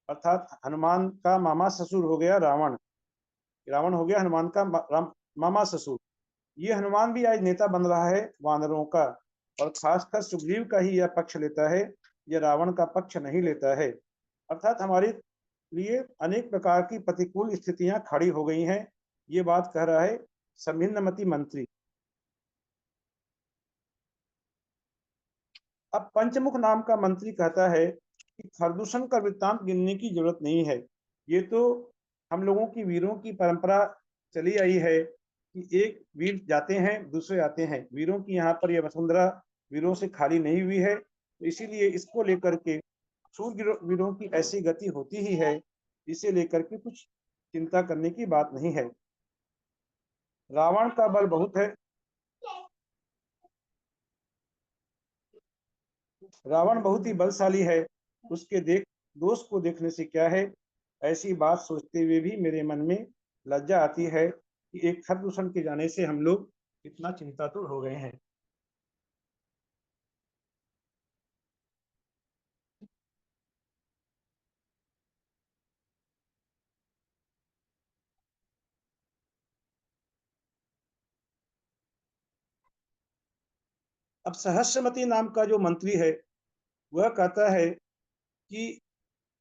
अर्थात हनुमान का मामा ससुर हो गया रावण। रावण हो गया हनुमान का मामा ससुर। ये हनुमान भी आज नेता बन रहा है वानरों का, और खासकर सुग्रीव का ही यह पक्ष लेता है, यह रावण का पक्ष नहीं लेता है। अर्थात हमारे लिए अनेक प्रकार की प्रतिकूल स्थितियां खड़ी हो गई हैं, ये बात कह रहा है संभिन्नमति मंत्री। अब पंचमुख नाम का मंत्री कहता है कि खरदूषण का वृत्तांत गिनने की जरूरत नहीं है। ये तो हम लोगों की वीरों की परंपरा चली आई है कि एक वीर जाते हैं दूसरे आते हैं। वीरों की यहाँ पर यह वसुंधरा वीरों से खाली नहीं हुई है, तो इसीलिए इसको लेकर के शूर वीरों की ऐसी गति होती ही है, इसे लेकर के कुछ चिंता करने की बात नहीं है। रावण का बल बहुत है। रावण बहुत ही बलशाली है, उसके दोष को देखने से क्या है, ऐसी बात सोचते हुए भी मेरे मन में लज्जा आती है कि एक खरदूषण के जाने से हम लोग कितना चिंतातुर हो गए हैं। अब सहस्रमती नाम का जो मंत्री है वह कहता है कि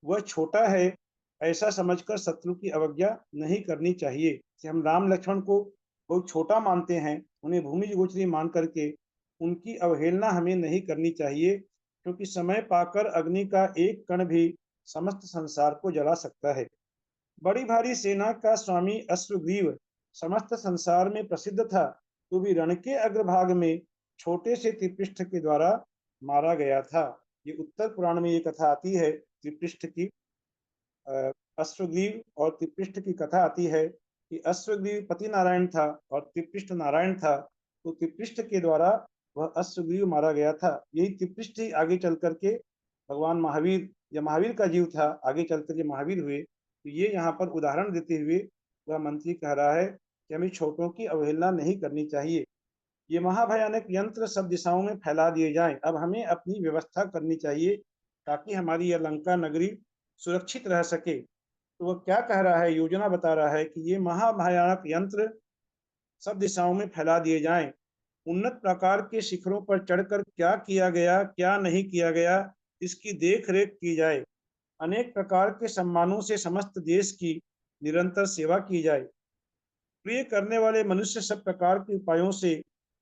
वह छोटा है, ऐसा समझकर शत्रु की अवज्ञा नहीं करनी चाहिए। कि हम राम लक्ष्मण को बहुत छोटा मानते हैं, उन्हें भूमि गोचरी मान करके उनकी अवहेलना हमें नहीं करनी चाहिए, क्योंकि समय पाकर अग्नि का एक कण भी समस्त संसार को जला सकता है। बड़ी भारी सेना का स्वामी अश्वग्रीव समस्त संसार में प्रसिद्ध था, तो भी रण के अग्रभाग में छोटे से त्रिपृष्ठ के द्वारा मारा गया था। ये उत्तर पुराण में ये कथा आती है त्रिपृष्ठ की। अश्वग्रीव और त्रिपृष्ठ की कथा आती है कि अश्वग्रीव पति नारायण था और त्रिपृष्ठ नारायण था, तो त्रिपृष्ठ के द्वारा वह अश्वग्रीव मारा गया था। यही त्रिपृष्ठ ही आगे चल करके भगवान महावीर या महावीर का जीव था, आगे चल करके महावीर हुए। तो ये यहाँ पर उदाहरण देते हुए वह मंत्री कह रहा है कि हमें छोटों की अवहेलना नहीं करनी चाहिए। ये महाभयानक यंत्र सब दिशाओं में फैला दिए जाएं। अब हमें अपनी व्यवस्था करनी चाहिए ताकि हमारी यह लंका नगरी सुरक्षित रह सके। तो वह क्या कह रहा है, योजना बता रहा है कि ये महाभयानक यंत्र सब दिशाओं में फैला दिए जाएं। उन्नत प्रकार के शिखरों पर चढ़कर क्या किया गया क्या नहीं किया गया इसकी देख रेख की जाए। अनेक प्रकार के सम्मानों से समस्त देश की निरंतर सेवा की जाए। प्रिय करने वाले मनुष्य सब प्रकार के उपायों से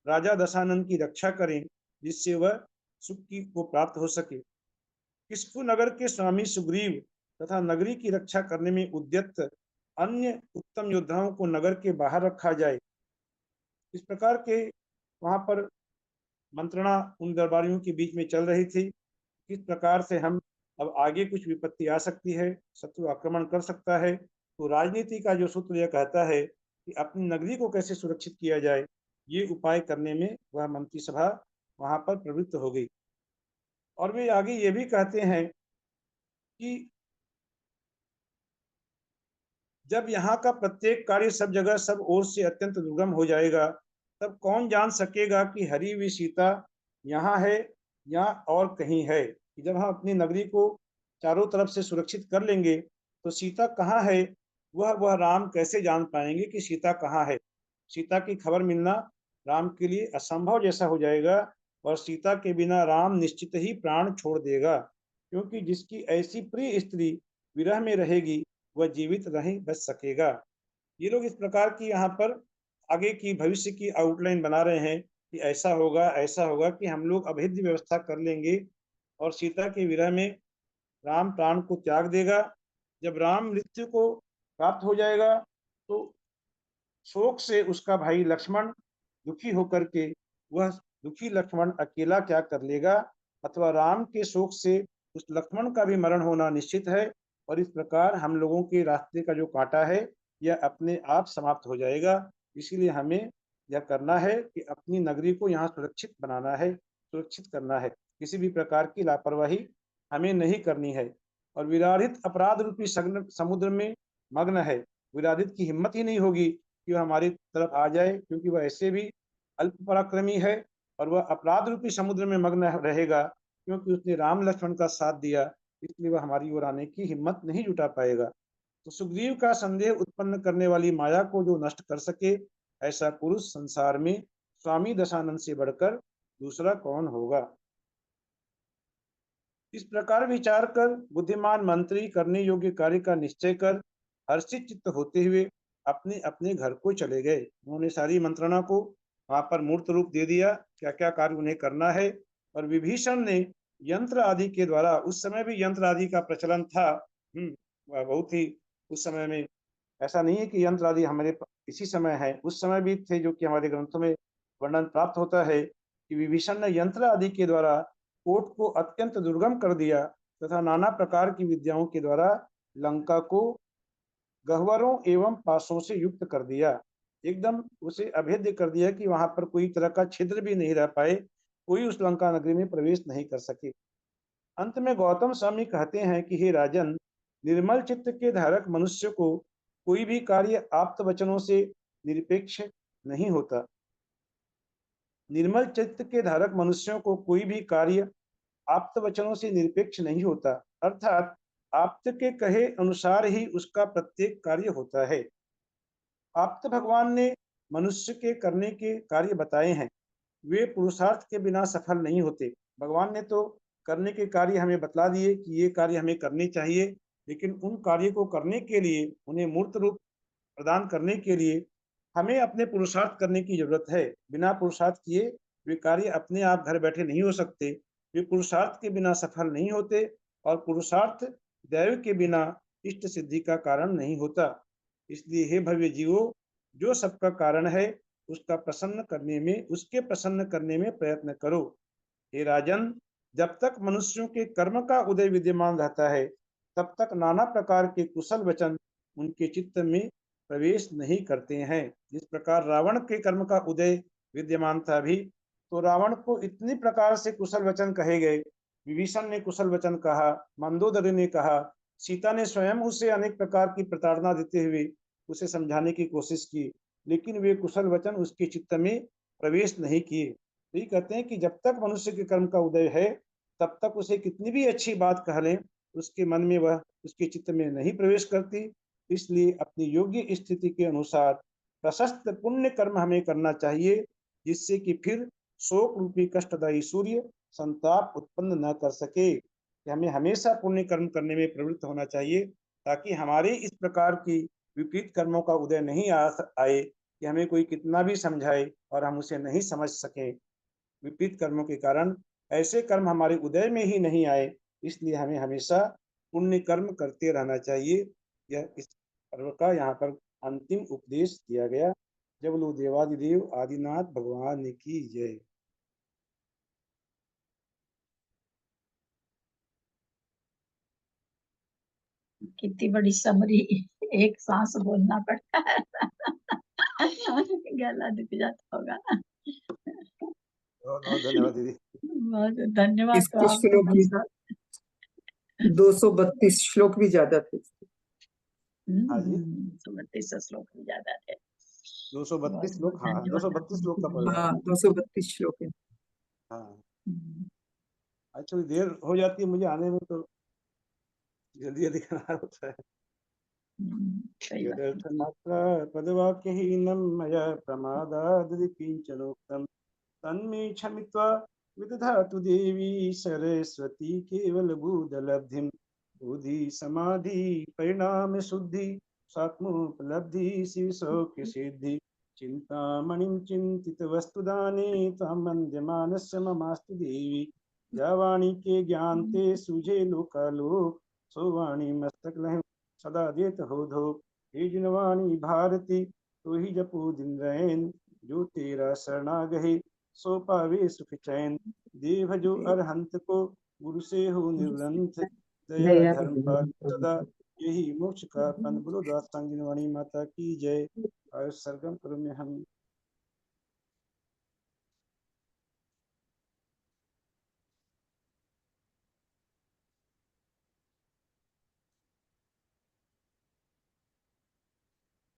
राजा दशानंद की रक्षा करें, जिससे वह सुख को प्राप्त हो सके। किस्कू नगर के स्वामी सुग्रीव तथा नगरी की रक्षा करने में उद्यत अन्य उत्तम योद्धाओं को नगर के बाहर रखा जाए। इस प्रकार के वहां पर मंत्रणा उन दरबारियों के बीच में चल रही थी। किस प्रकार से हम अब आगे कुछ विपत्ति आ सकती है, शत्रु आक्रमण कर सकता है, तो राजनीति का जो सूत्र यह कहता है कि अपनी नगरी को कैसे सुरक्षित किया जाए, ये उपाय करने में वह मंत्री सभा वहां पर प्रवृत्त हो गई। और वे आगे ये भी कहते हैं कि जब यहाँ का प्रत्येक कार्य सब जगह सब ओर से अत्यंत दुर्गम हो जाएगा, तब कौन जान सकेगा कि हरी हुई सीता यहाँ है या और कहीं है। जब हम अपनी नगरी को चारों तरफ से सुरक्षित कर लेंगे तो सीता कहाँ है वह राम कैसे जान पाएंगे कि सीता कहाँ है। सीता की खबर मिलना राम के लिए असंभव जैसा हो जाएगा, और सीता के बिना राम निश्चित ही प्राण छोड़ देगा, क्योंकि जिसकी ऐसी प्रिय स्त्री विरह में रहेगी वह जीवित नहीं बच सकेगा। ये लोग इस प्रकार की यहाँ पर आगे की भविष्य की आउटलाइन बना रहे हैं कि ऐसा होगा कि हम लोग अभेद्य व्यवस्था कर लेंगे और सीता के विरह में राम प्राण को त्याग देगा। जब राम मृत्यु को प्राप्त हो जाएगा तो शोक से उसका भाई लक्ष्मण दुखी होकर के वह दुखी लक्ष्मण अकेला क्या कर लेगा, अथवा राम के शोक से उस लक्ष्मण का भी मरण होना निश्चित है। और इस प्रकार हम लोगों के रास्ते का जो कांटा है यह अपने आप समाप्त हो जाएगा। इसीलिए हमें यह करना है कि अपनी नगरी को यहाँ सुरक्षित बनाना है, सुरक्षित करना है। किसी भी प्रकार की लापरवाही हमें नहीं करनी है। और विराधित अपराध रूपी समुद्र में मग्न है। विराधित की हिम्मत ही नहीं होगी कि वह हमारी तरफ आ जाए, क्योंकि वह ऐसे भी अल्प पराक्रमी है और वह अपराध रूपी समुद्र में मग्न रहेगा, क्योंकि उसने राम लक्ष्मण का साथ दिया, इसलिए वह हमारी ओर आने की हिम्मत नहीं जुटा पाएगा। तो सुग्रीव का संदेह उत्पन्न करने वाली माया को जो नष्ट कर सके, ऐसा पुरुष संसार में स्वामी दशानंद से बढ़कर दूसरा कौन होगा। इस प्रकार विचार कर बुद्धिमान मंत्री करने योग्य कार्य का निश्चय कर हर्षित चित्त होते हुए अपने अपने घर को चले गए। उन्होंने सारी मंत्रणा को वहां पर मूर्त रूप दे दिया, क्या क्या कार्य उन्हें करना है, और विभीषण ने यंत्र आदि के द्वारा, उस समय भी यंत्र आदि का प्रचलन था, वह बहुत ही, उस समय में ऐसा नहीं है कि यंत्र आदि हमारे इसी समय है, उस समय भी थे, जो कि हमारे ग्रंथों में वर्णन प्राप्त होता है कि विभीषण ने यंत्र आदि के द्वारा कोट को अत्यंत दुर्गम कर दिया तथा नाना प्रकार की विद्याओं के द्वारा लंका को गह्वरों एवं पासों से युक्त कर दिया, एकदम उसे अभेद्य कर दिया कि वहां पर कोई तरह का छिद्र भी नहीं रह पाए, कोई उस लंका नगरी में प्रवेश नहीं कर सके। अंत में गौतम स्वामी कहते हैं कि हे राजन, निर्मल चित्त के धारक मनुष्य को कोई भी कार्य आप्त वचनों से निरपेक्ष नहीं होता। निर्मल चित्त के धारक मनुष्यों को कोई भी कार्य आप्त वचनों से निरपेक्ष नहीं होता, अर्थात आप्त के कहे अनुसार ही उसका प्रत्येक कार्य होता है। आप्त भगवान ने मनुष्य के करने के कार्य बताए हैं, वे पुरुषार्थ के बिना सफल नहीं होते। भगवान ने तो करने के कार्य हमें बतला दिए कि ये कार्य हमें करने चाहिए, लेकिन उन कार्य को करने के लिए, उन्हें मूर्त रूप प्रदान करने के लिए हमें अपने पुरुषार्थ करने की जरूरत है। बिना पुरुषार्थ किए वे कार्य अपने आप घर बैठे नहीं हो सकते, वे पुरुषार्थ के बिना सफल नहीं होते, और पुरुषार्थ दैव के बिना इष्ट सिद्धि का कारण नहीं होता। इसलिए हे भव्य जीवो, जो सबका कारण है उसका प्रसन्न करने में, उसके प्रसन्न करने में प्रयत्न करो। हे राजन, जब तक मनुष्यों के कर्म का उदय विद्यमान रहता है, तब तक नाना प्रकार के कुशल वचन उनके चित्त में प्रवेश नहीं करते हैं। जिस प्रकार रावण के कर्म का उदय विद्यमान था भी, तो रावण को इतनी प्रकार से कुशल वचन कहे गए, विभीषण ने कुशल वचन कहा, मंदोदरी ने कहा, सीता ने स्वयं उसे अनेक प्रकार की प्रताड़ना देते हुए उसे समझाने की कोशिश की, लेकिन वे कुशल वचन उसके चित्त में प्रवेश नहीं किए। तो ये कहते हैं कि जब तक मनुष्य के कर्म का उदय है, तब तक उसे कितनी भी अच्छी बात कह लें, उसके मन में वह, उसके चित्त में नहीं प्रवेश करती। इसलिए अपनी योग्य स्थिति के अनुसार प्रशस्त पुण्य कर्म हमें करना चाहिए, जिससे कि फिर शोक रूपी कष्टदायी सूर्य संताप उत्पन्न न कर सके। कि हमें हमेशा पुण्य कर्म करने में प्रवृत्त होना चाहिए, ताकि हमारे इस प्रकार की विपरीत कर्मों का उदय नहीं आए कि हमें कोई कितना भी समझाए और हम उसे नहीं समझ सकें। विपरीत कर्मों के कारण ऐसे कर्म हमारे उदय में ही नहीं आए, इसलिए हमें हमेशा पुण्य कर्म करते रहना चाहिए। यह इस पर्व का यहाँ पर अंतिम उपदेश दिया गया। जब बोलो देवादिदेव आदिनाथ भगवान की जय। कितनी बड़ी समरी, एक सांस बोलना पड़ता है। गला दुख जाता होगा। बहुत बहुत धन्यवाद दीदी। बहुत धन्यवाद। इसके श्लोक भी 232 श्लोक भी ज्यादा थे। हाँ जी, 32 श्लोक भी ज्यादा थे। 232 श्लोक, हाँ 232 श्लोक का पर्व है। हाँ 232 श्लोक है। हाँ, अच्छा देर हो जाती है मुझे आने में, तो जल्दी जल्दी करना होता है। यदर्थमात्रा पदवाक्यहीनं मया प्रमादाद् किञ्चनोक्तं तन्मे क्षमित्वा विदधातु देवी सरस्वती केवलबोधलब्धिं। बुद्धि समाधि परिणाम शुद्धि स्वात्मोपलब्धि शिवसौख्य सिद्धि। चिंतामणिं चिंतित वस्तुदाने त्वां वन्द्यमानस्य ममास्तु देवी। या वाणी के ज्ञान ते सूझे लोकालोक, सो वाणी मस्तक लहं सदा देत हो धो। हे जिनवाणी भारती तो ही जपो दिन रैन, जो तेरा शरणागहे सो पावे सुख चैन। देव जो अरहंत को गुरु से हो निर्ग्रंथ, दया धर्म पाल सदा यही मोक्ष का पंथ। बोलो दास जिनवाणी माता की जय। और सरगम करो में हम